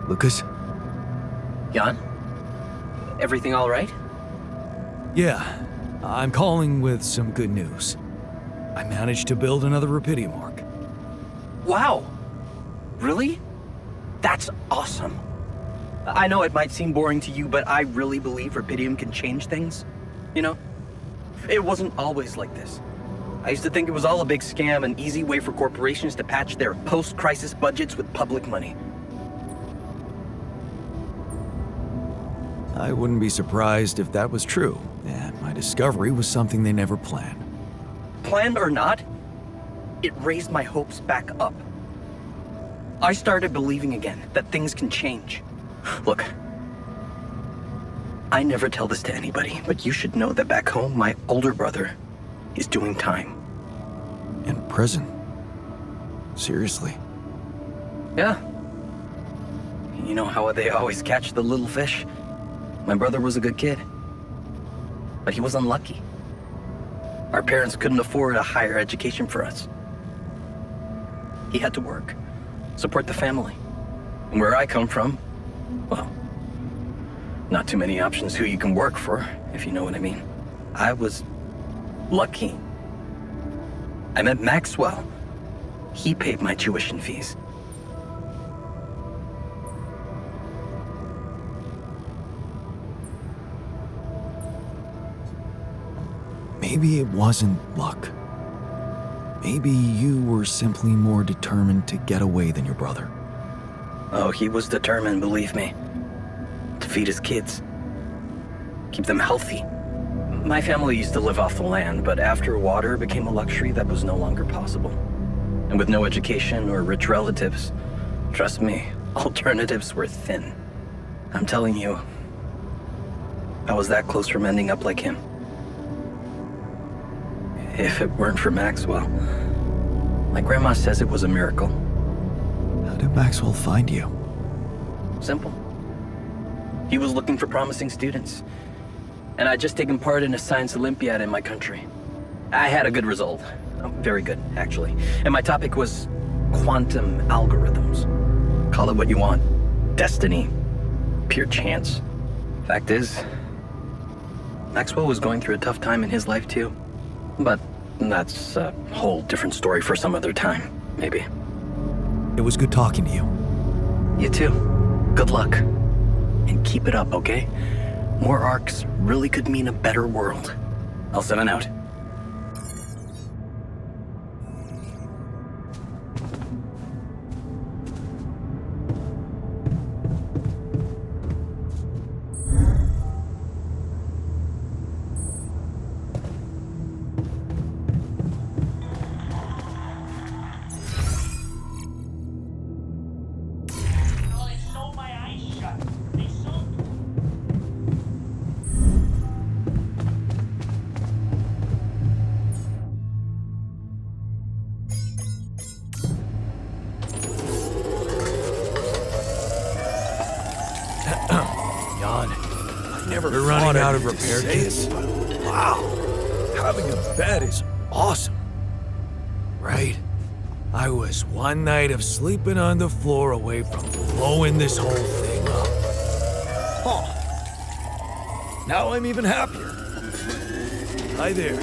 [SPEAKER 1] Lucas?
[SPEAKER 10] Jan? Everything all right?
[SPEAKER 1] Yeah, I'm calling with some good news. I managed to build another Rapidium Ark.
[SPEAKER 10] Wow! Really? That's awesome. I know it might seem boring to you, but I really believe Rapidium can change things. You know? It wasn't always like this. I used to think it was all a big scam, an easy way for corporations to patch their post-crisis budgets with public money.
[SPEAKER 1] I wouldn't be surprised if that was true, and my discovery was something they never planned.
[SPEAKER 10] Planned or not, it raised my hopes back up. I started believing again that things can change. Look, I never tell this to anybody, but you should know that back home, my older brother is doing time.
[SPEAKER 1] In prison? Seriously?
[SPEAKER 10] Yeah. You know how they always catch the little fish? My brother was a good kid. But he was unlucky. Our parents couldn't afford a higher education for us. He had to work, support the family. And where I come from, well, not too many options who you can work for, if you know what I mean. I was lucky. I met Maxwell. He paid my tuition fees.
[SPEAKER 2] Maybe it wasn't luck. Maybe you were simply more determined to get away than your brother.
[SPEAKER 10] Oh, he was determined, believe me. To feed his kids. Keep them healthy. My family used to live off the land, but after water became a luxury, that was no longer possible. And with no education or rich relatives, trust me, alternatives were thin. I'm telling you, I was that close from ending up like him. If it weren't for Maxwell, my grandma says it was a miracle.
[SPEAKER 2] How did Maxwell find you?
[SPEAKER 10] Simple. He was looking for promising students. And I'd just taken part in a science Olympiad in my country. I had a good result. Very good, actually. And my topic was quantum algorithms. Call it what you want. Destiny. Pure chance. Fact is, Maxwell was going through a tough time in his life too. But that's a whole different story for some other time, maybe.
[SPEAKER 2] It was good talking to you.
[SPEAKER 10] You too. Good luck. And keep it up, okay? More arcs really could mean a better world. I'll 7 out.
[SPEAKER 4] Oh, they sold my eyes shut. They sold.
[SPEAKER 1] Jan, I never
[SPEAKER 2] We're running
[SPEAKER 1] thought
[SPEAKER 2] out
[SPEAKER 1] I'd
[SPEAKER 2] of
[SPEAKER 1] get to
[SPEAKER 2] repair
[SPEAKER 1] say
[SPEAKER 2] kits.
[SPEAKER 1] it, but wow, having a bed is awesome. Right? I was one night of sleeping on the floor away from blowing this whole thing up. Huh. Now I'm even happier. Hi there.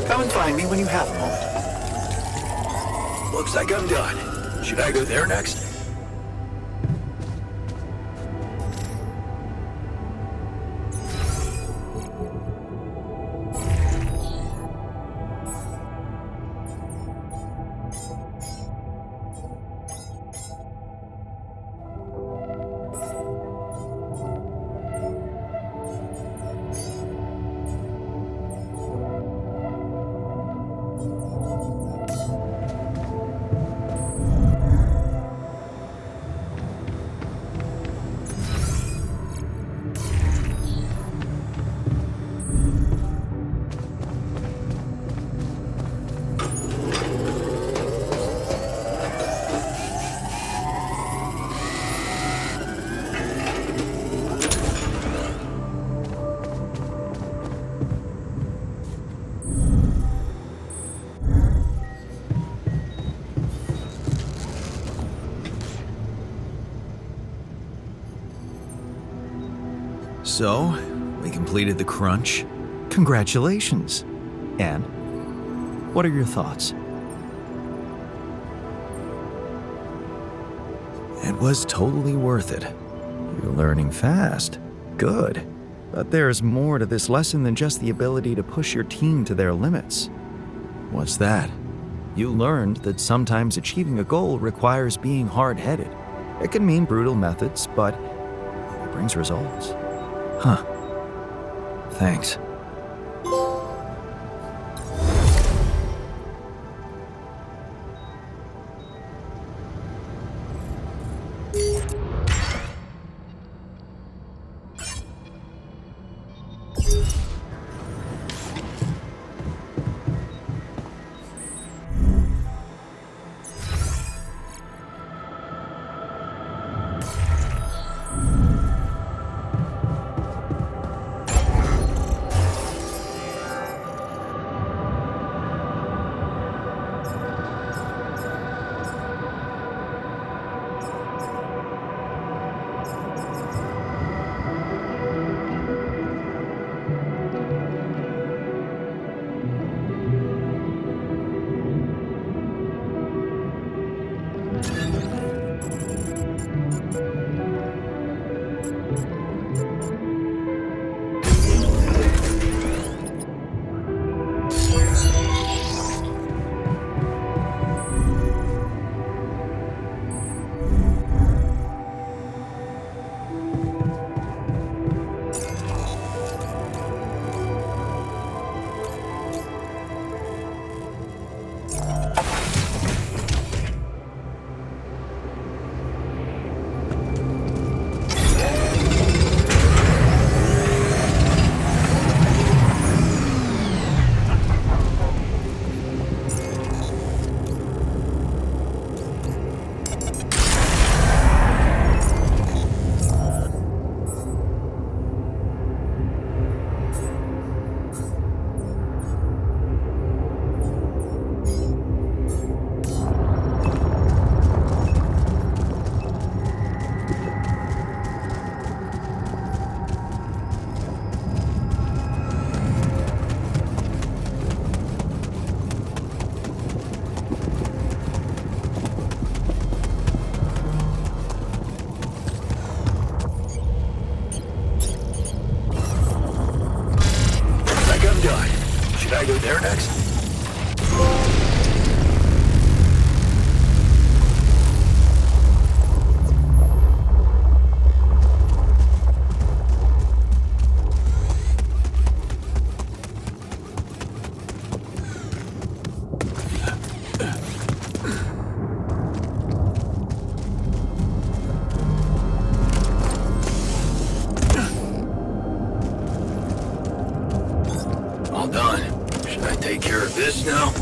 [SPEAKER 2] Come and find me when you have a moment.
[SPEAKER 1] Looks like I'm done. Should I go there next?
[SPEAKER 2] So, we completed the crunch. Congratulations. And what are your thoughts? It was totally worth it. You're learning fast. Good. But there's more to this lesson than just the ability to push your team to their limits. What's that? You learned that sometimes achieving a goal requires being hard-headed. It can mean brutal methods, but it brings results. Huh. Thanks.
[SPEAKER 1] Should I go there next? All done. Should I take care of this now?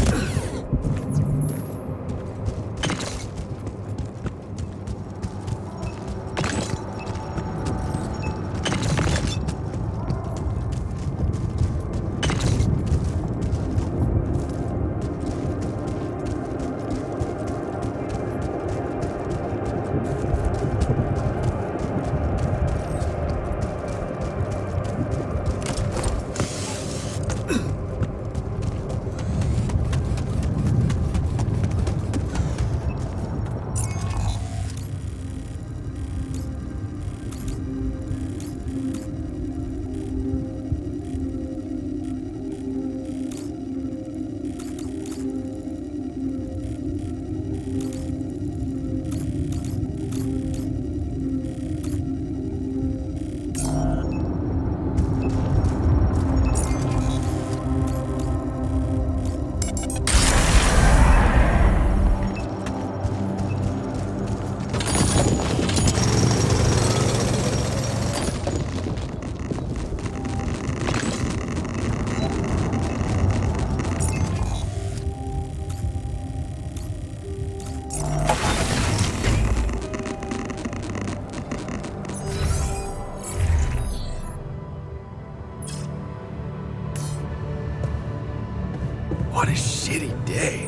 [SPEAKER 1] What a shitty day.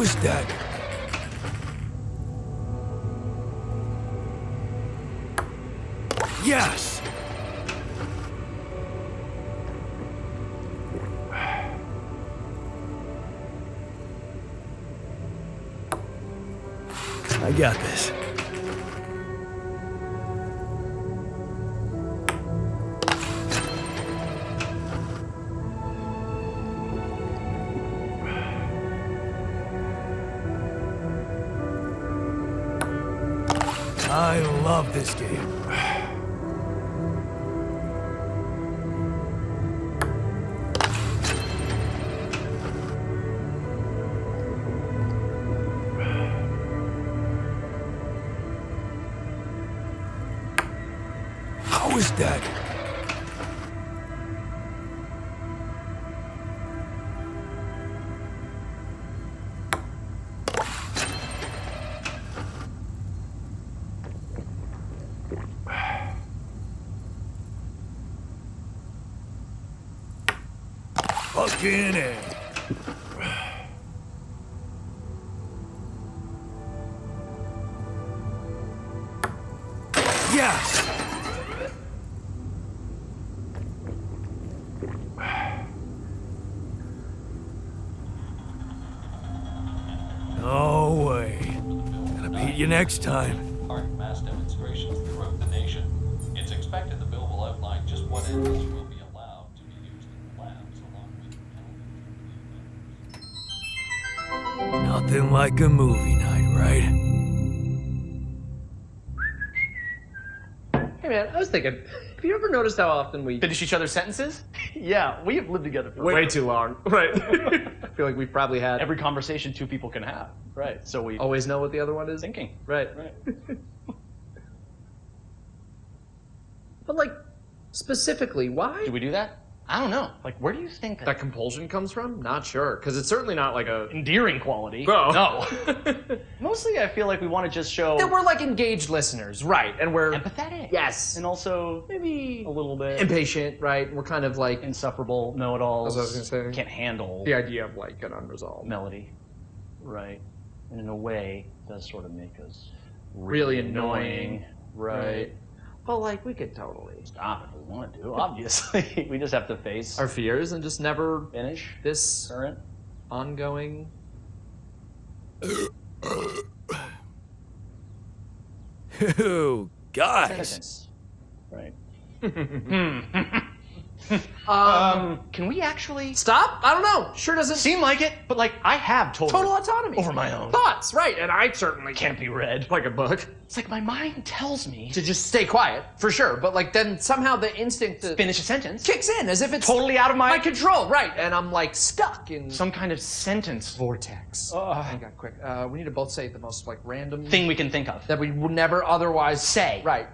[SPEAKER 1] How is that? Yes! I got this. I love this game. How is that? Fucking A. Yes! No way. Gonna beat you next time.
[SPEAKER 12] Ark mass demonstrations throughout the nation. It's expected the bill will outline just what animals will be allowed to be used in the labs along with penalties.
[SPEAKER 1] Nothing like a movie night, right?
[SPEAKER 9] Hey man, I was thinking, have you ever noticed how often we
[SPEAKER 6] Finish each other's sentences? Yeah, we have lived together for
[SPEAKER 9] way too long? Right. I feel like we've probably had
[SPEAKER 6] every conversation two people can have. Right. So we
[SPEAKER 9] always know what the other one is.
[SPEAKER 6] thinking.
[SPEAKER 9] Right. But like, specifically, why?
[SPEAKER 6] Do we do that? I don't know. Like, where do you think
[SPEAKER 9] That compulsion comes from? Not sure, because it's certainly not like a
[SPEAKER 6] endearing quality?
[SPEAKER 9] Oh.
[SPEAKER 6] No. Mostly, I feel like we want to just show
[SPEAKER 9] that we're like engaged listeners, right? And we're
[SPEAKER 6] empathetic.
[SPEAKER 9] Yes.
[SPEAKER 6] And also maybe a little bit
[SPEAKER 9] impatient, right? And we're kind of like
[SPEAKER 6] insufferable know-it-alls.
[SPEAKER 9] That's what I was gonna say.
[SPEAKER 6] Can't handle
[SPEAKER 9] the idea of like an unresolved
[SPEAKER 6] melody. Right. And in a way, it does sort of make us
[SPEAKER 9] really annoying.
[SPEAKER 6] Right.
[SPEAKER 9] But like, we could totally
[SPEAKER 6] stop if we want to. Obviously, we just have to face
[SPEAKER 9] our fears and just never
[SPEAKER 6] finish
[SPEAKER 9] this
[SPEAKER 6] current
[SPEAKER 9] ongoing.
[SPEAKER 1] Ew, guys.
[SPEAKER 6] sentence. Right. Can we actually
[SPEAKER 9] stop? I don't know. Sure doesn't
[SPEAKER 6] seem like it, but like I have total
[SPEAKER 9] autonomy
[SPEAKER 6] over my own
[SPEAKER 9] thoughts, right? And I certainly
[SPEAKER 6] can't be read
[SPEAKER 9] like a book.
[SPEAKER 6] It's like my mind tells me
[SPEAKER 9] to just stay quiet, for sure. But like then somehow the instinct to
[SPEAKER 6] finish a sentence
[SPEAKER 9] kicks in as if it's
[SPEAKER 6] totally out of my
[SPEAKER 9] control, right? And I'm like stuck in
[SPEAKER 6] some kind of sentence
[SPEAKER 9] vortex. Hang on, quick. We need to both say the most like random
[SPEAKER 6] thing we can think of
[SPEAKER 9] that we would never otherwise
[SPEAKER 6] say.
[SPEAKER 9] Right.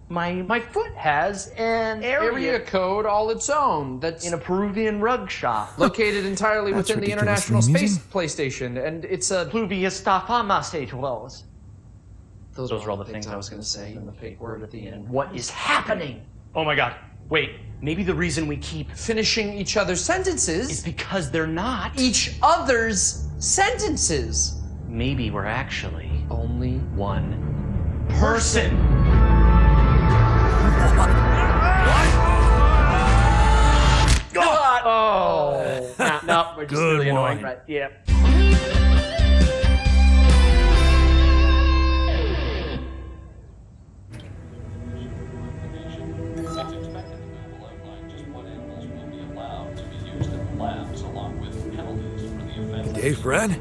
[SPEAKER 6] My foot has an
[SPEAKER 9] area code all its own. That's
[SPEAKER 6] in a Peruvian rug shop
[SPEAKER 9] located entirely within the International Space PlayStation, and it's a
[SPEAKER 6] Pluvius Stafama stage wells.
[SPEAKER 9] Those are all the things I was going to say in the fake word at the end.
[SPEAKER 6] What is happening? Oh my god. Wait, maybe the reason we keep
[SPEAKER 9] finishing each other's sentences
[SPEAKER 6] is because they're not
[SPEAKER 9] each other's sentences.
[SPEAKER 6] Maybe we're actually
[SPEAKER 9] only
[SPEAKER 6] one person.
[SPEAKER 9] God!
[SPEAKER 6] Oh! No, we're just
[SPEAKER 1] Good
[SPEAKER 6] really annoying.
[SPEAKER 1] one.
[SPEAKER 6] Right, yeah.
[SPEAKER 12] It's expected the bill will outline just what animals will be allowed to be used in the labs along with penalties for the offense.
[SPEAKER 1] Hey, friend.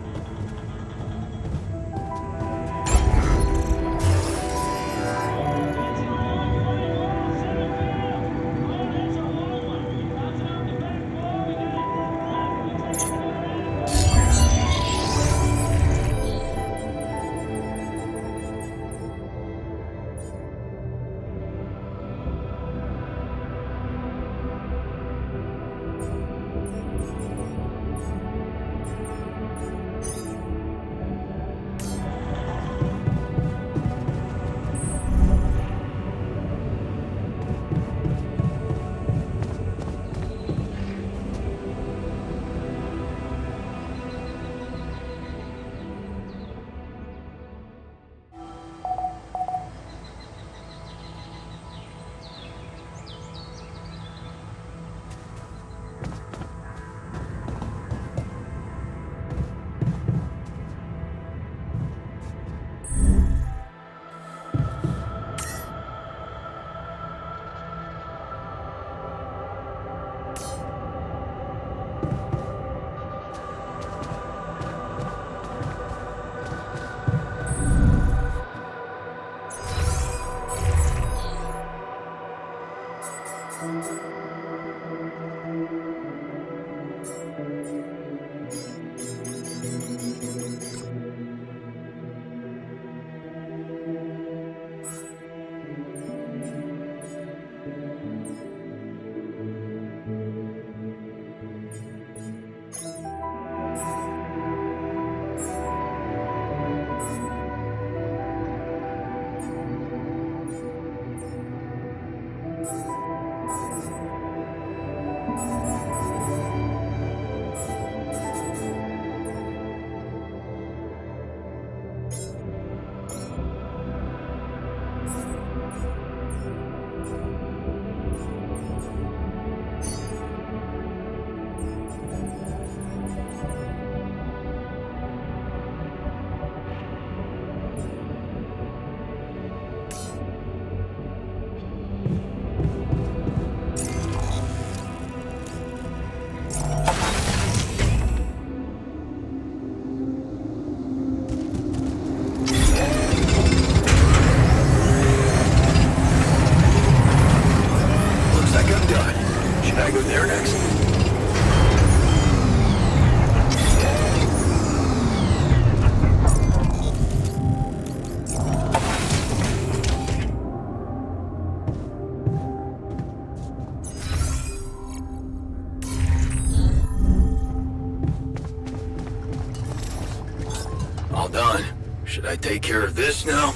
[SPEAKER 2] done. Should I take care of this now?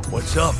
[SPEAKER 1] What's up?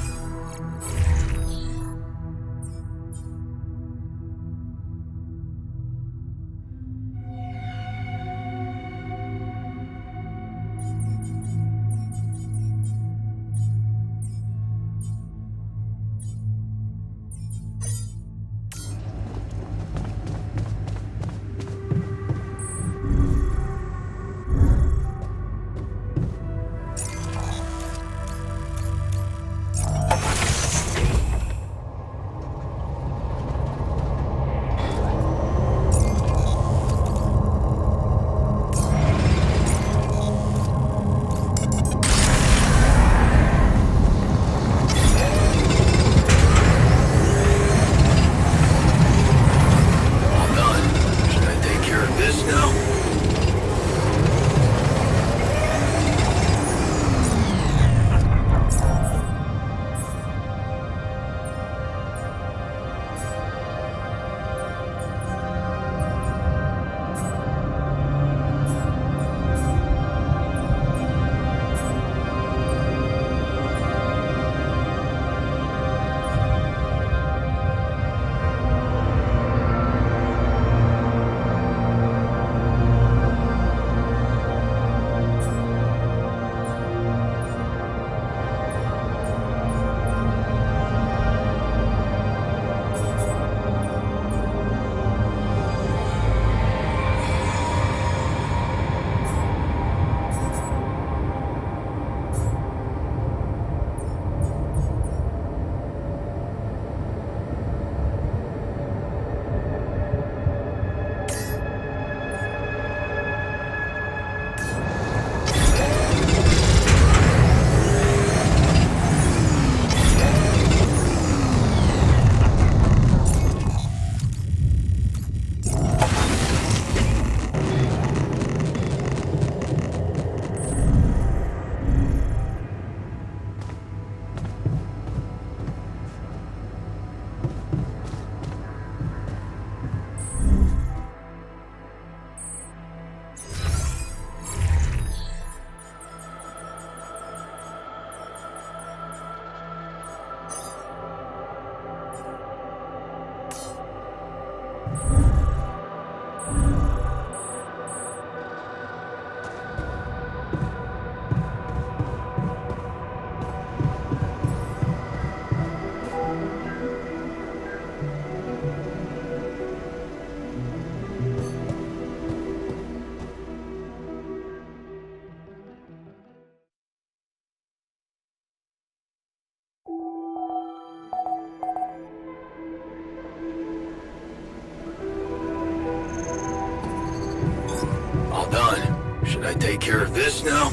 [SPEAKER 2] Should I take care of this now?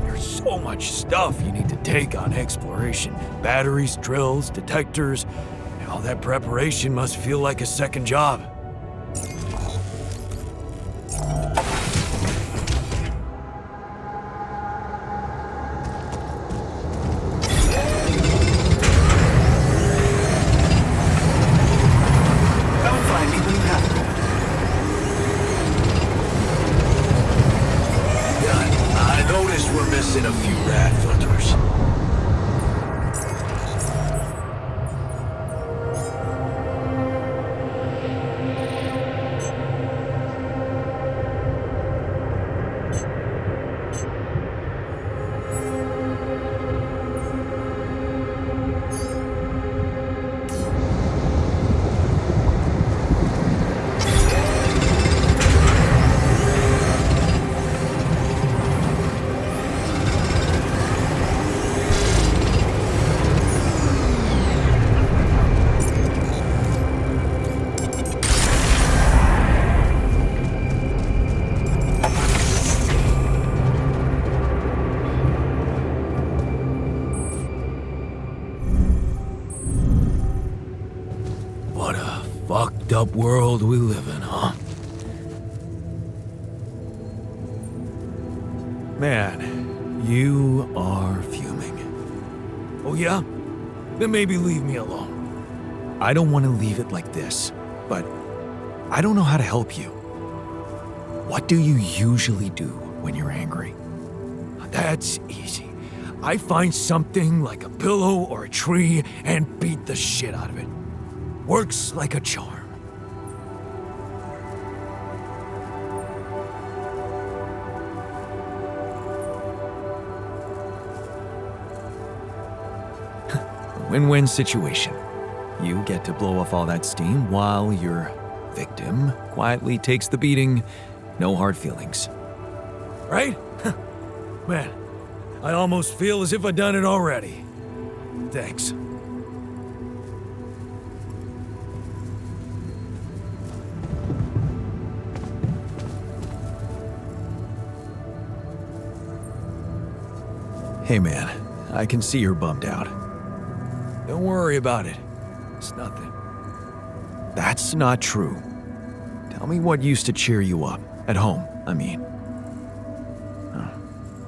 [SPEAKER 1] There's so much stuff you need to take on exploration. Batteries, drills, detectors. All that preparation must feel like a second job.
[SPEAKER 2] Come find me when you have to. Done. I noticed we're missing a few rad filters. fucked up world we live in, huh? Man, you are fuming. Oh yeah? Then maybe leave me alone. I don't want to leave it like this, but I don't know how to help you. What do you usually do when you're angry? That's easy. I find something like a pillow or a tree and beat the shit out of it. Works like a charm. Win-win situation. You get to blow off all that steam while your victim quietly takes the beating. No hard feelings. Right? Man, I almost feel as if I've done it already. Thanks. Hey man, I can see you're bummed out. Don't worry about it. It's nothing. That's not true. Tell me what used to cheer you up. At home, I mean.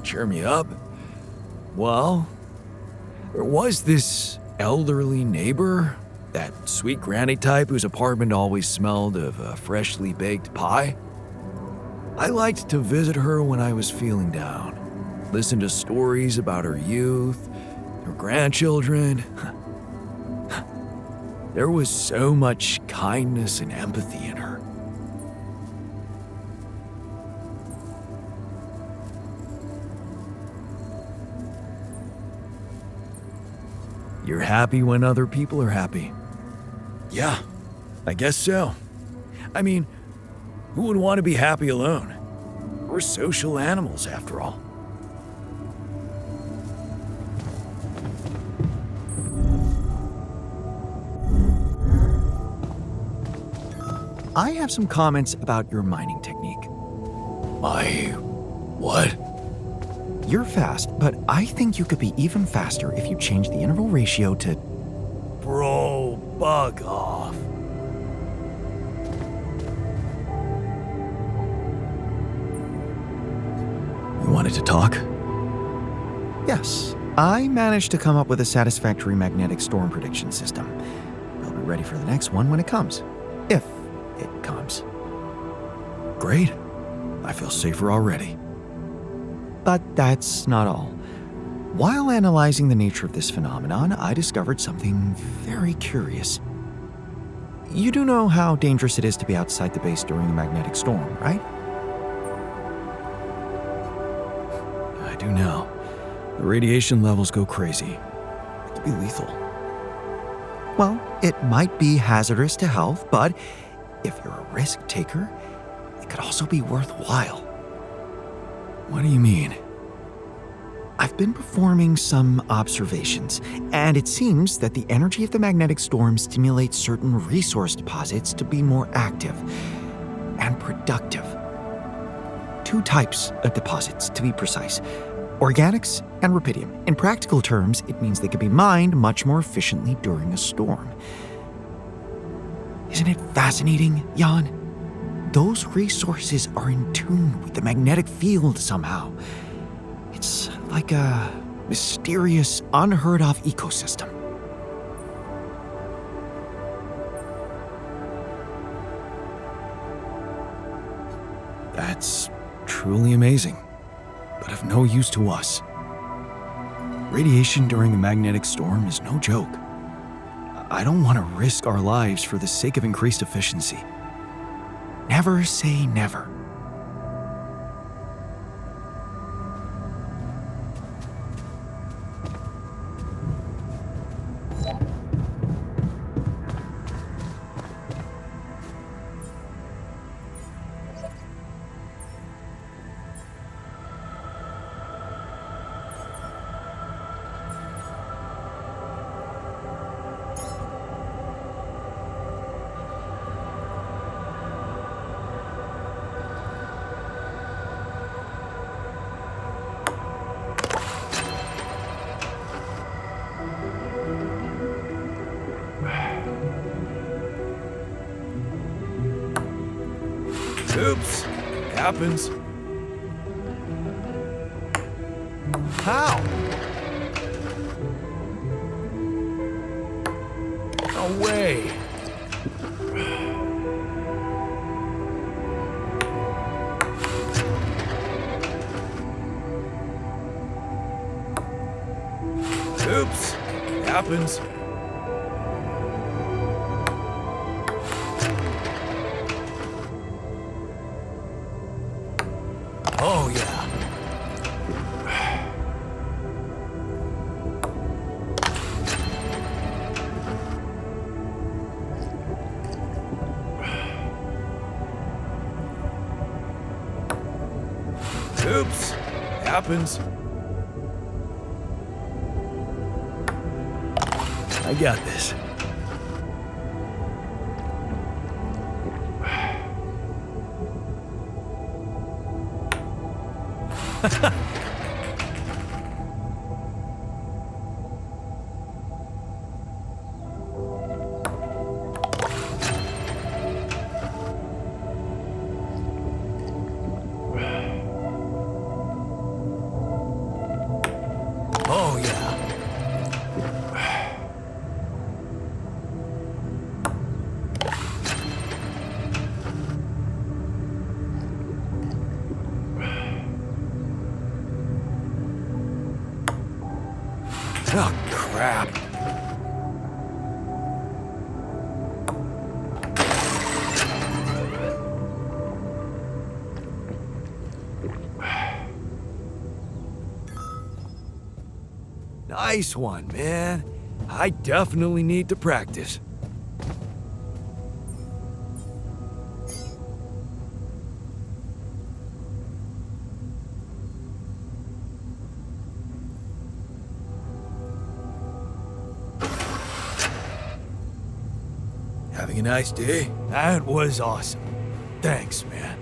[SPEAKER 2] Cheer me up? Well, there was this elderly neighbor, that sweet granny type whose apartment always smelled of a freshly baked pie. I liked to visit her when I was feeling down. Listen to stories about her youth, her grandchildren. There was so much kindness and empathy in her. You're happy when other people are happy. Yeah, I guess so. I mean, who would want to be happy alone? We're social animals, after all. I have some comments about your mining technique. My what? You're fast, but I think you could be even faster if you change the interval ratio to... Bro, bug off. You wanted to talk? Yes, I managed to come up with a satisfactory magnetic storm prediction system. I'll be ready for the next one when it comes. If it comes. Great. I feel safer already. But that's not all. While analyzing the nature of this phenomenon, I discovered something very curious. You do know how dangerous it is to be outside the base during a magnetic storm, right? I do now. The radiation levels go crazy. It could be lethal. Well, it might be hazardous to health, but if you're a risk taker, it could also be worthwhile. What do you mean? I've been performing some observations, and it seems that the energy of the magnetic storm stimulates certain resource deposits to be more active and productive. 2 types of deposits, to be precise. Organics and Rapidium. In practical terms, it means they can be mined much more efficiently during a storm. Isn't it fascinating, Jan? Those resources are in tune with the magnetic field somehow. It's like a mysterious, unheard-of ecosystem. That's truly amazing, but of no use to us. Radiation during a magnetic storm is no joke. I don't want to risk our lives for the sake of increased efficiency. Never say never.
[SPEAKER 1] Oops. Happens. How? No way. Oops. Happens. Oh, yeah. Oops. Happens. I got this. Oh, yeah. Oh, crap. Nice one, man. I definitely need to practice. Having a nice day? That was awesome. Thanks, man.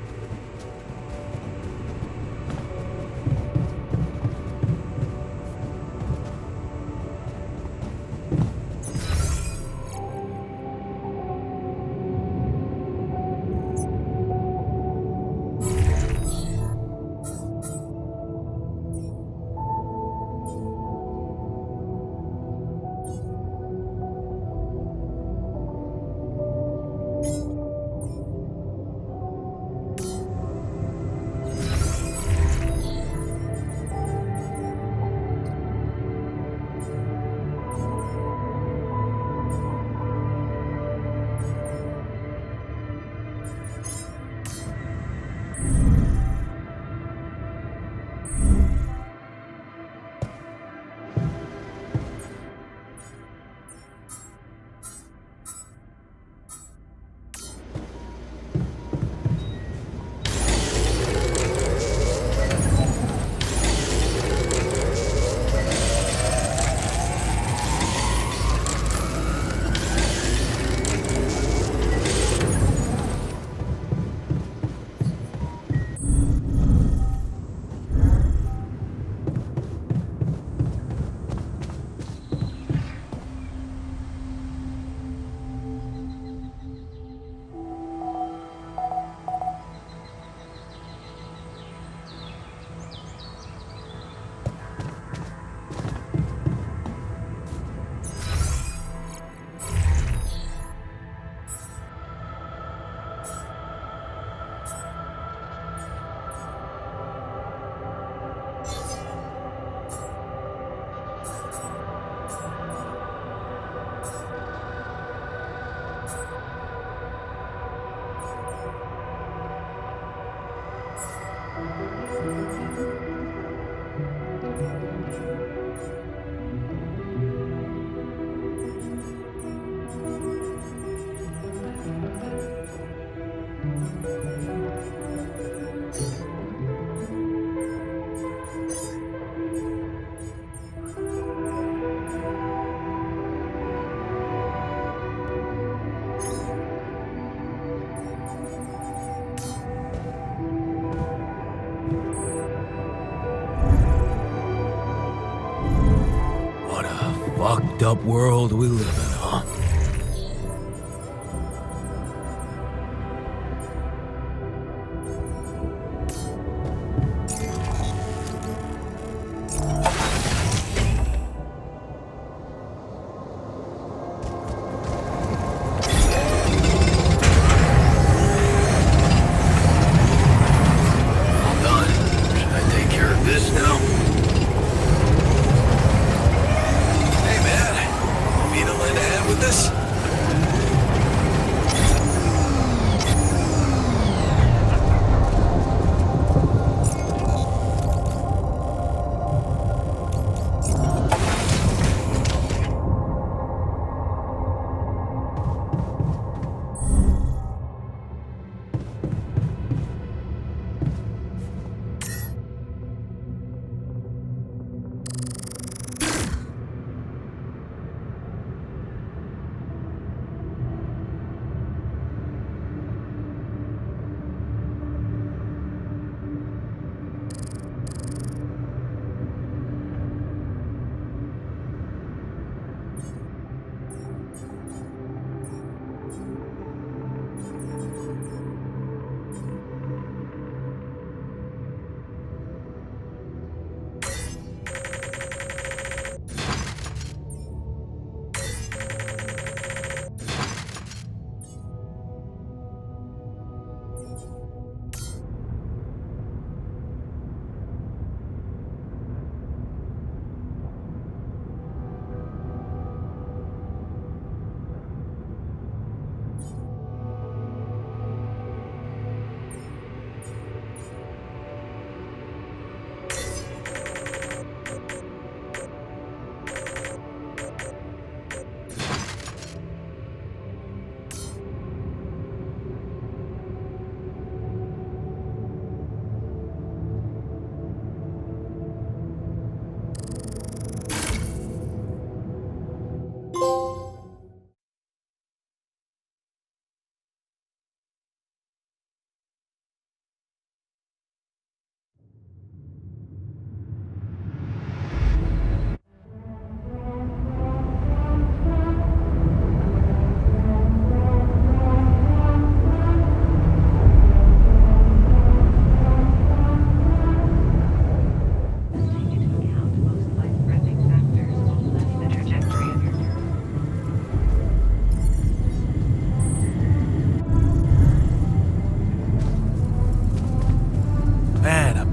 [SPEAKER 1] Fucked up world we live in, huh? goodness!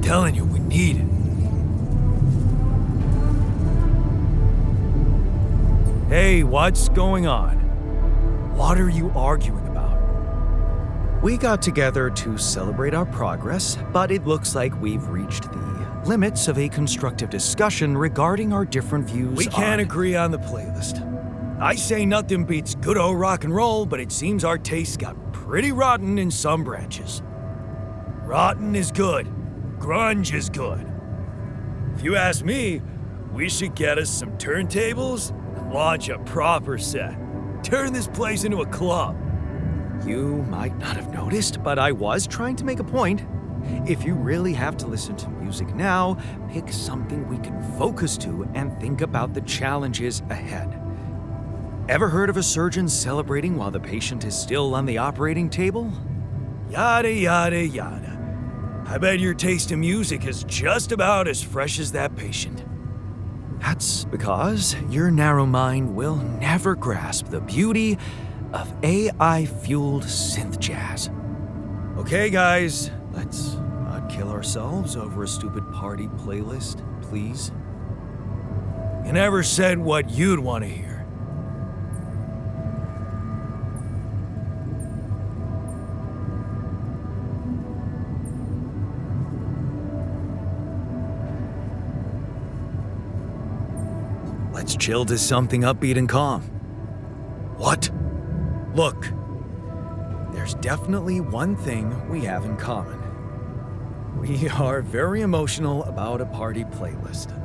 [SPEAKER 1] Telling you, we need it. Hey, what's going on? What are you arguing about?
[SPEAKER 2] We got together to celebrate our progress, but it looks like we've reached the limits of a constructive discussion regarding our different views.
[SPEAKER 1] We can't agree on the playlist. I say nothing beats good old rock and roll, but it seems our tastes got pretty rotten in some branches. Rotten is good. Grunge is good. If you ask me, we should get us some turntables and launch a proper set. Turn this place into a club.
[SPEAKER 2] You might not have noticed, but I was trying to make a point. If you really have to listen to music now, pick something we can focus to and think about the challenges ahead. Ever heard of a surgeon celebrating while the patient is still on the operating table?
[SPEAKER 1] Yada, yada, yada. I bet your taste in music is just about as fresh as that patient.
[SPEAKER 2] That's because your narrow mind will never grasp the beauty of AI-fueled synth jazz.
[SPEAKER 1] Okay, guys, let's not kill ourselves over a stupid party playlist, please. You never said what you'd want to hear. Let's chill to something upbeat and calm. What? Look, there's definitely one thing we have in common. We are very emotional about a party playlist.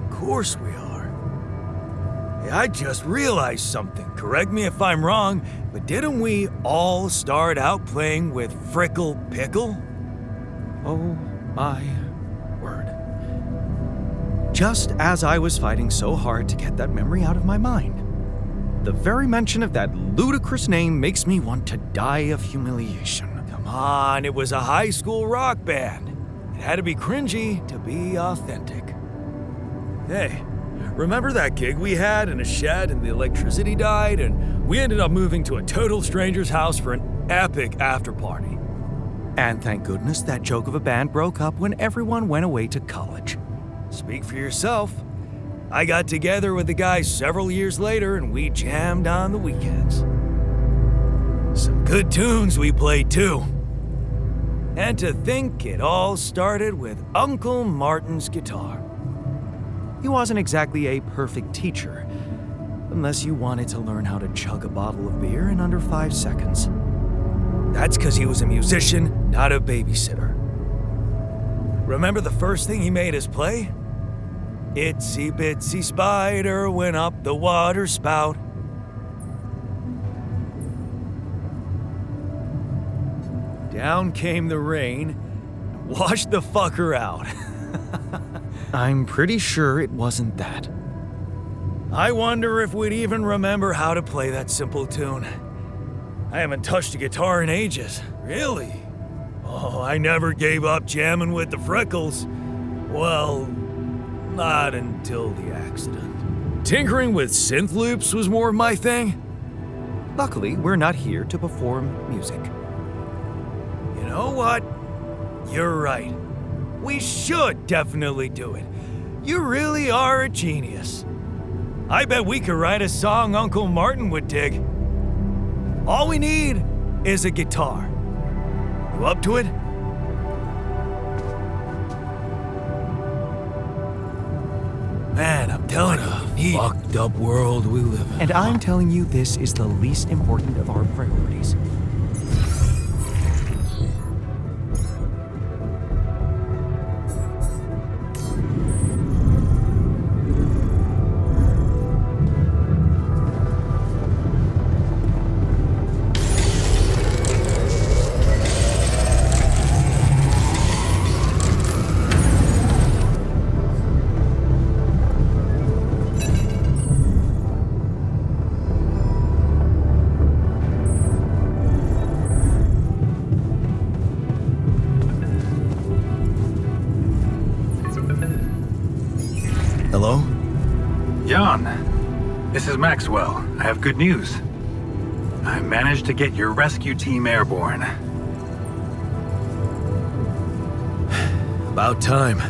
[SPEAKER 1] Of course we are. Hey, I just realized something. Correct me if I'm wrong, but didn't we all start out playing with Frickle Pickle?
[SPEAKER 2] Oh my word. Just as I was fighting so hard to get that memory out of my mind. The very mention of that ludicrous name makes me want to die of humiliation.
[SPEAKER 1] Come on, it was a high school rock band. It had to be cringy to be authentic. Hey, remember that gig we had in a shed and the electricity died and we ended up moving to a total stranger's house for an epic after party?
[SPEAKER 2] And thank goodness that joke of a band broke up when everyone went away to college.
[SPEAKER 1] Speak for yourself. I got together with the guys several years later and we jammed on the weekends. Some good tunes we played too. And to think it all started with Uncle Martin's guitar.
[SPEAKER 2] He wasn't exactly a perfect teacher, unless you wanted to learn how to chug a bottle of beer in under 5 seconds.
[SPEAKER 1] That's because he was a musician, not a babysitter. Remember the first thing he made us play? Itsy bitsy spider went up the water spout. Down came the rain, washed the fucker out.
[SPEAKER 2] I'm pretty sure it wasn't that.
[SPEAKER 1] I wonder if we'd even remember how to play that simple tune. I haven't touched a guitar in ages, really. Oh, I never gave up jamming with the Freckles. Well, not until the accident. Tinkering with synth loops was more my thing.
[SPEAKER 2] Luckily, we're not here to perform music.
[SPEAKER 1] You know what? You're right. We should definitely do it. You really are a genius. I bet we could write a song Uncle Martin would dig. All we need is a guitar. You up to it? Man, I'm telling you, fucked up world we live in.
[SPEAKER 2] And I'm telling you, this is the least important of our priorities.
[SPEAKER 1] Hello?
[SPEAKER 3] Jan, this is Maxwell. I have good news. I managed to get your rescue team airborne.
[SPEAKER 1] About time.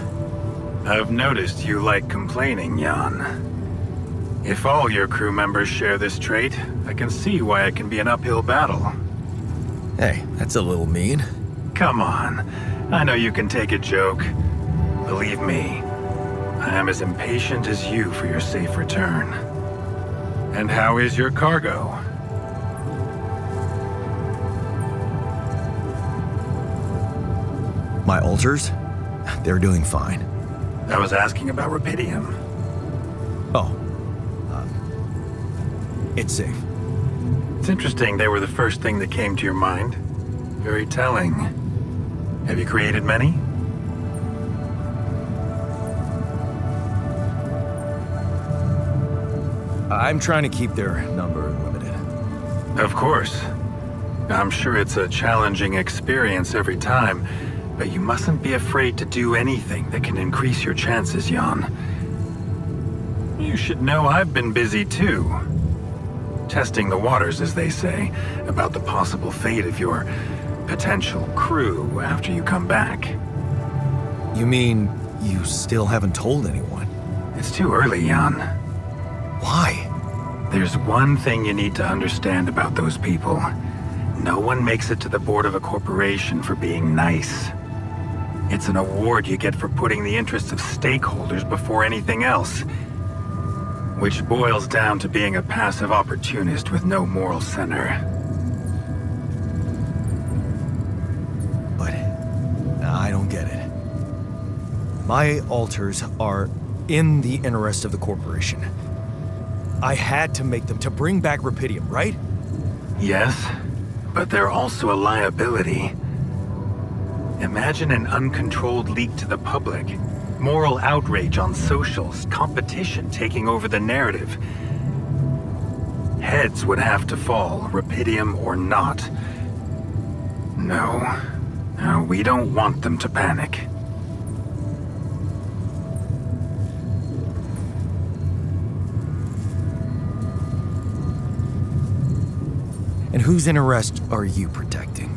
[SPEAKER 3] I've noticed you like complaining, Jan. If all your crew members share this trait, I can see why it can be an uphill battle.
[SPEAKER 1] Hey, that's a little mean.
[SPEAKER 3] Come on. I know you can take a joke. Believe me, I am as impatient as you for your safe return. And how is your cargo?
[SPEAKER 2] My alters? They're doing fine.
[SPEAKER 3] I was asking about Rapidium.
[SPEAKER 2] Oh. It's safe.
[SPEAKER 3] It's interesting they were the first thing that came to your mind. Very telling. Have you created many?
[SPEAKER 2] I'm trying to keep their number limited.
[SPEAKER 3] Of course. I'm sure it's a challenging experience every time, but you mustn't be afraid to do anything that can increase your chances, Jan. You should know I've been busy too. Testing the waters, as they say, about the possible fate of your potential crew after you come back.
[SPEAKER 2] You mean you still haven't told anyone?
[SPEAKER 3] It's too early, Jan.
[SPEAKER 2] Why?
[SPEAKER 3] There's one thing you need to understand about those people. No one makes it to the board of a corporation for being nice. It's an award you get for putting the interests of stakeholders before anything else. Which boils down to being a passive opportunist with no moral center.
[SPEAKER 2] But I don't get it. My alters are in the interest of the corporation. I had to make them to bring back Rapidium, right?
[SPEAKER 3] Yes, but they're also a liability. Imagine an uncontrolled leak to the public. Moral outrage on socials, competition taking over the narrative. Heads would have to fall, Rapidium or not. No, we don't want them to panic.
[SPEAKER 2] And whose interest are you protecting?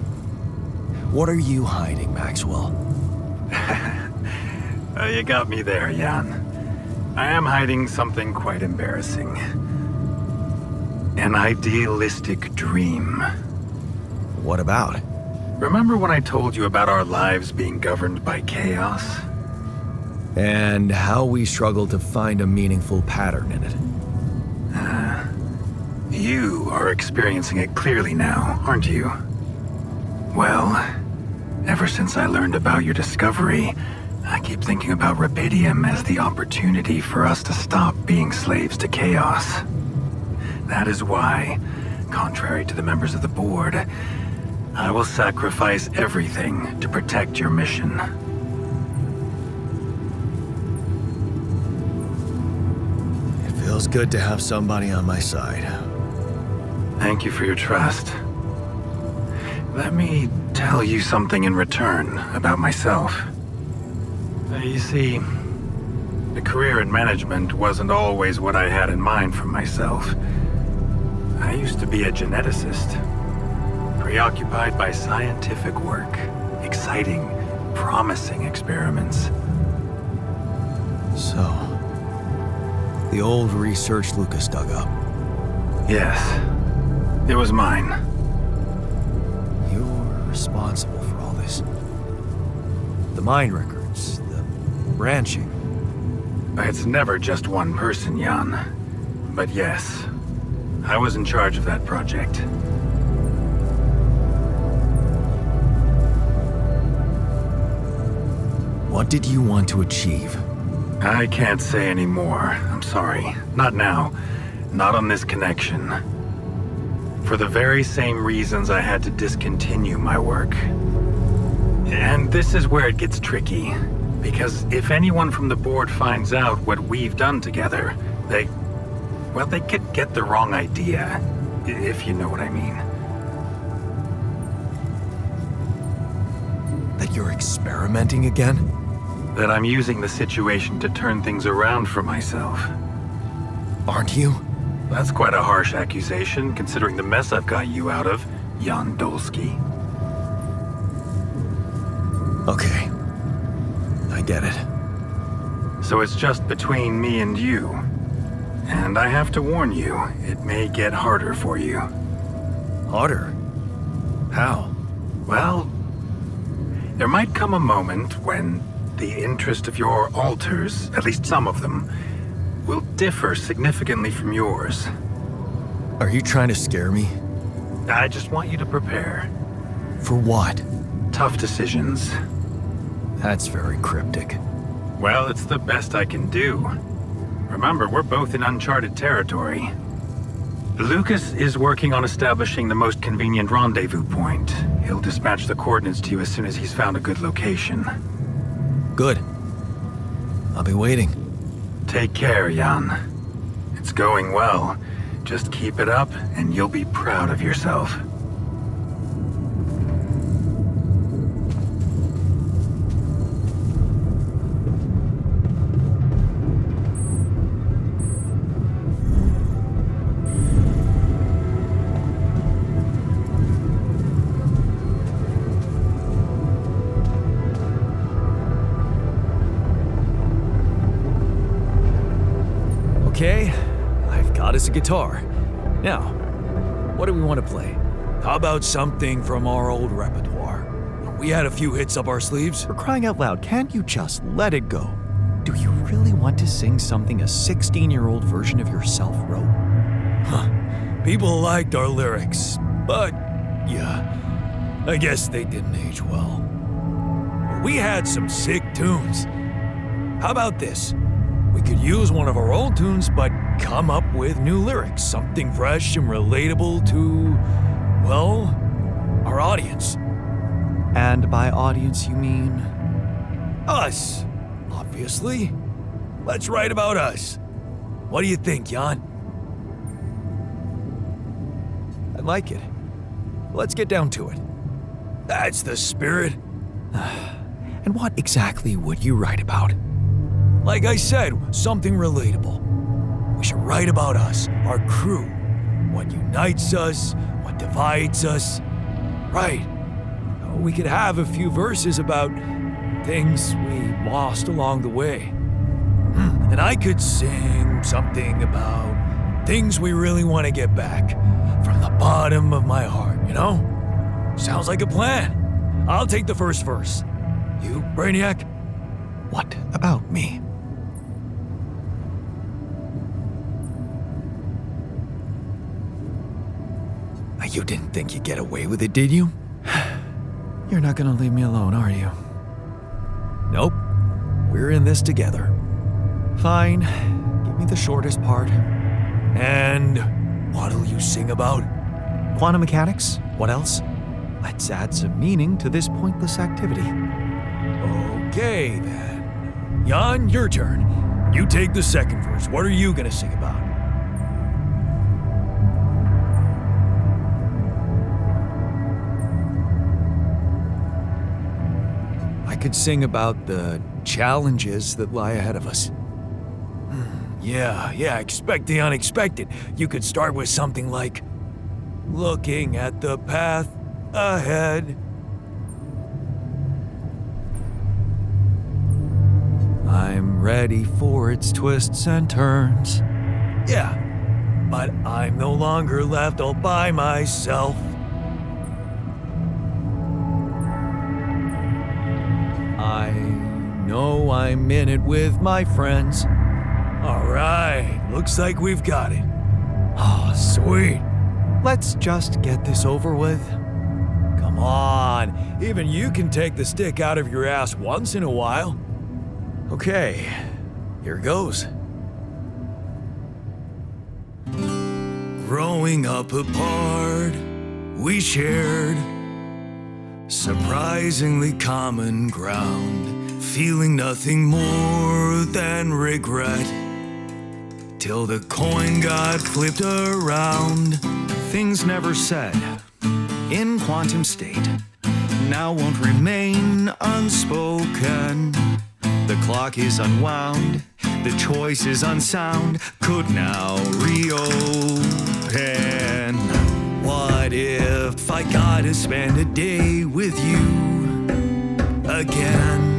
[SPEAKER 2] What are you hiding, Maxwell?
[SPEAKER 3] You got me there, Jan. I am hiding something quite embarrassing. An idealistic dream.
[SPEAKER 2] What about?
[SPEAKER 3] Remember when I told you about our lives being governed by chaos?
[SPEAKER 2] And how we struggle to find a meaningful pattern in it.
[SPEAKER 3] You are experiencing it clearly now, aren't you? Well, ever since I learned about your discovery, I keep thinking about Rapidium as the opportunity for us to stop being slaves to chaos. That is why, contrary to the members of the board, I will sacrifice everything to protect your mission.
[SPEAKER 2] It feels good to have somebody on my side.
[SPEAKER 3] Thank you for your trust. Let me tell you something in return about myself. You see, a career in management wasn't always what I had in mind for myself. I used to be a geneticist, preoccupied by scientific work, exciting, promising experiments.
[SPEAKER 2] So, the old research Lucas dug up.
[SPEAKER 3] Yes, it was mine.
[SPEAKER 2] You were responsible for all this. The mine records, the branching.
[SPEAKER 3] It's never just one person, Jan. But yes, I was in charge of that project.
[SPEAKER 2] What did you want to achieve?
[SPEAKER 3] I can't say any more. I'm sorry. Not now. Not on this connection. For the very same reasons I had to discontinue my work. And this is where it gets tricky. Because if anyone from the board finds out what we've done together, they could get the wrong idea, if you know what I mean.
[SPEAKER 2] That you're experimenting again?
[SPEAKER 3] That I'm using the situation to turn things around for myself.
[SPEAKER 2] Aren't you?
[SPEAKER 3] That's quite a harsh accusation, considering the mess I've got you out of, Jan Dolski.
[SPEAKER 2] Okay. I get it.
[SPEAKER 3] So it's just between me and you. And I have to warn you, it may get harder for you.
[SPEAKER 2] Harder? How?
[SPEAKER 3] Well, there might come a moment when the interest of your alters, at least some of them, will differ significantly from yours.
[SPEAKER 2] Are you trying to scare me?
[SPEAKER 3] I just want you to prepare.
[SPEAKER 2] For what?
[SPEAKER 3] Tough decisions.
[SPEAKER 2] That's very cryptic.
[SPEAKER 3] Well, it's the best I can do. Remember, we're both in uncharted territory. Lucas is working on establishing the most convenient rendezvous point. He'll dispatch the coordinates to you as soon as he's found a good location.
[SPEAKER 2] Good. I'll be waiting.
[SPEAKER 3] Take care, Jan. It's going well. Just keep it up, and you'll be proud of yourself.
[SPEAKER 2] Okay, I've got us a guitar. Now, what do we want to play?
[SPEAKER 1] How about something from our old repertoire? We had a few hits up our sleeves.
[SPEAKER 2] For crying out loud, can't you just let it go? Do you really want to sing something a 16-year-old version of yourself wrote?
[SPEAKER 1] Huh. People liked our lyrics, but yeah, I guess they didn't age well. We had some sick tunes. How about this? We could use one of our old tunes, but come up with new lyrics, something fresh and relatable to, well, our audience.
[SPEAKER 2] And by audience, you mean?
[SPEAKER 1] Us, obviously. Let's write about us. What do you think, Jan?
[SPEAKER 2] I like it. Let's get down to it.
[SPEAKER 1] That's the spirit.
[SPEAKER 2] And what exactly would you write about?
[SPEAKER 1] Like I said, something relatable. We should write about us, our crew. What unites us, what divides us. Right. We could have a few verses about things we lost along the way. And I could sing something about things we really want to get back from the bottom of my heart, you know? Sounds like a plan. I'll take the first verse. You, Brainiac?
[SPEAKER 2] What about me? You didn't think you'd get away with it, did you? You're not gonna leave me alone, are you? Nope. We're in this together. Fine. Give me the shortest part.
[SPEAKER 1] And what'll you sing about?
[SPEAKER 2] Quantum mechanics? What else? Let's add some meaning to this pointless activity.
[SPEAKER 1] Okay, then. Jan, your turn. You take the second verse. What are you gonna sing about?
[SPEAKER 2] I could sing about the challenges that lie ahead of us.
[SPEAKER 1] Yeah, expect the unexpected. You could start with something like, looking at the path ahead.
[SPEAKER 2] I'm ready for its twists and turns.
[SPEAKER 1] Yeah, but I'm no longer left all by myself.
[SPEAKER 2] I know I'm in it with my friends.
[SPEAKER 1] All right, looks like we've got it. Oh, sweet.
[SPEAKER 2] Let's just get this over with.
[SPEAKER 1] Come on, even you can take the stick out of your ass once in a while.
[SPEAKER 2] Okay, here goes.
[SPEAKER 1] Growing up apart, we shared surprisingly common ground, feeling nothing more than regret. Till the coin got flipped around.
[SPEAKER 2] Things never said in quantum state now won't remain unspoken. The clock is unwound, the choice is unsound, could now reopen.
[SPEAKER 1] What if I got to spend a day with you again?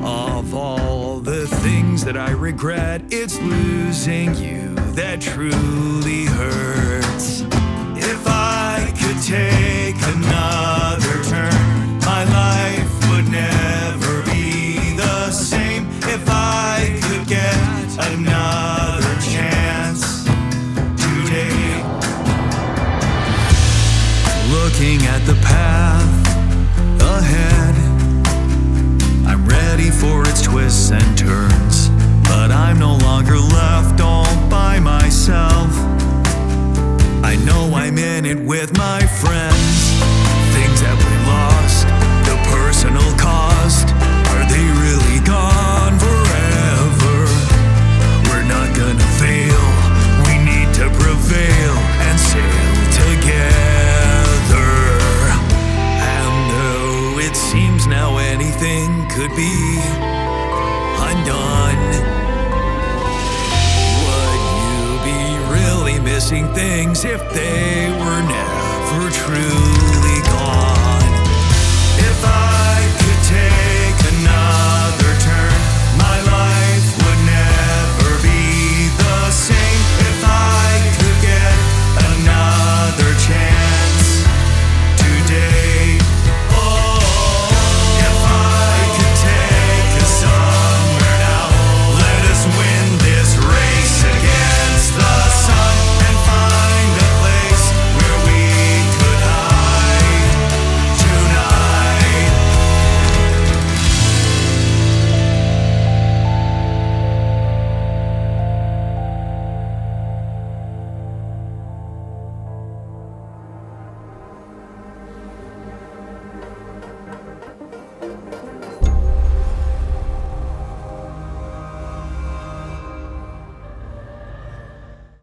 [SPEAKER 1] Of all the things that I regret, it's losing you that truly hurts. If I could take another turn, my life would never be the same. If I could get another chance today. Looking at the path ahead, I'm ready for its twists and turns, but I'm no longer left all by myself. I know I'm in it with my friends. Things that we lost, the personal cost, are they really gone forever? We're not gonna fail, we need to prevail and sail together. And though it seems now anything could be undone, would you be really missing things if they were never true?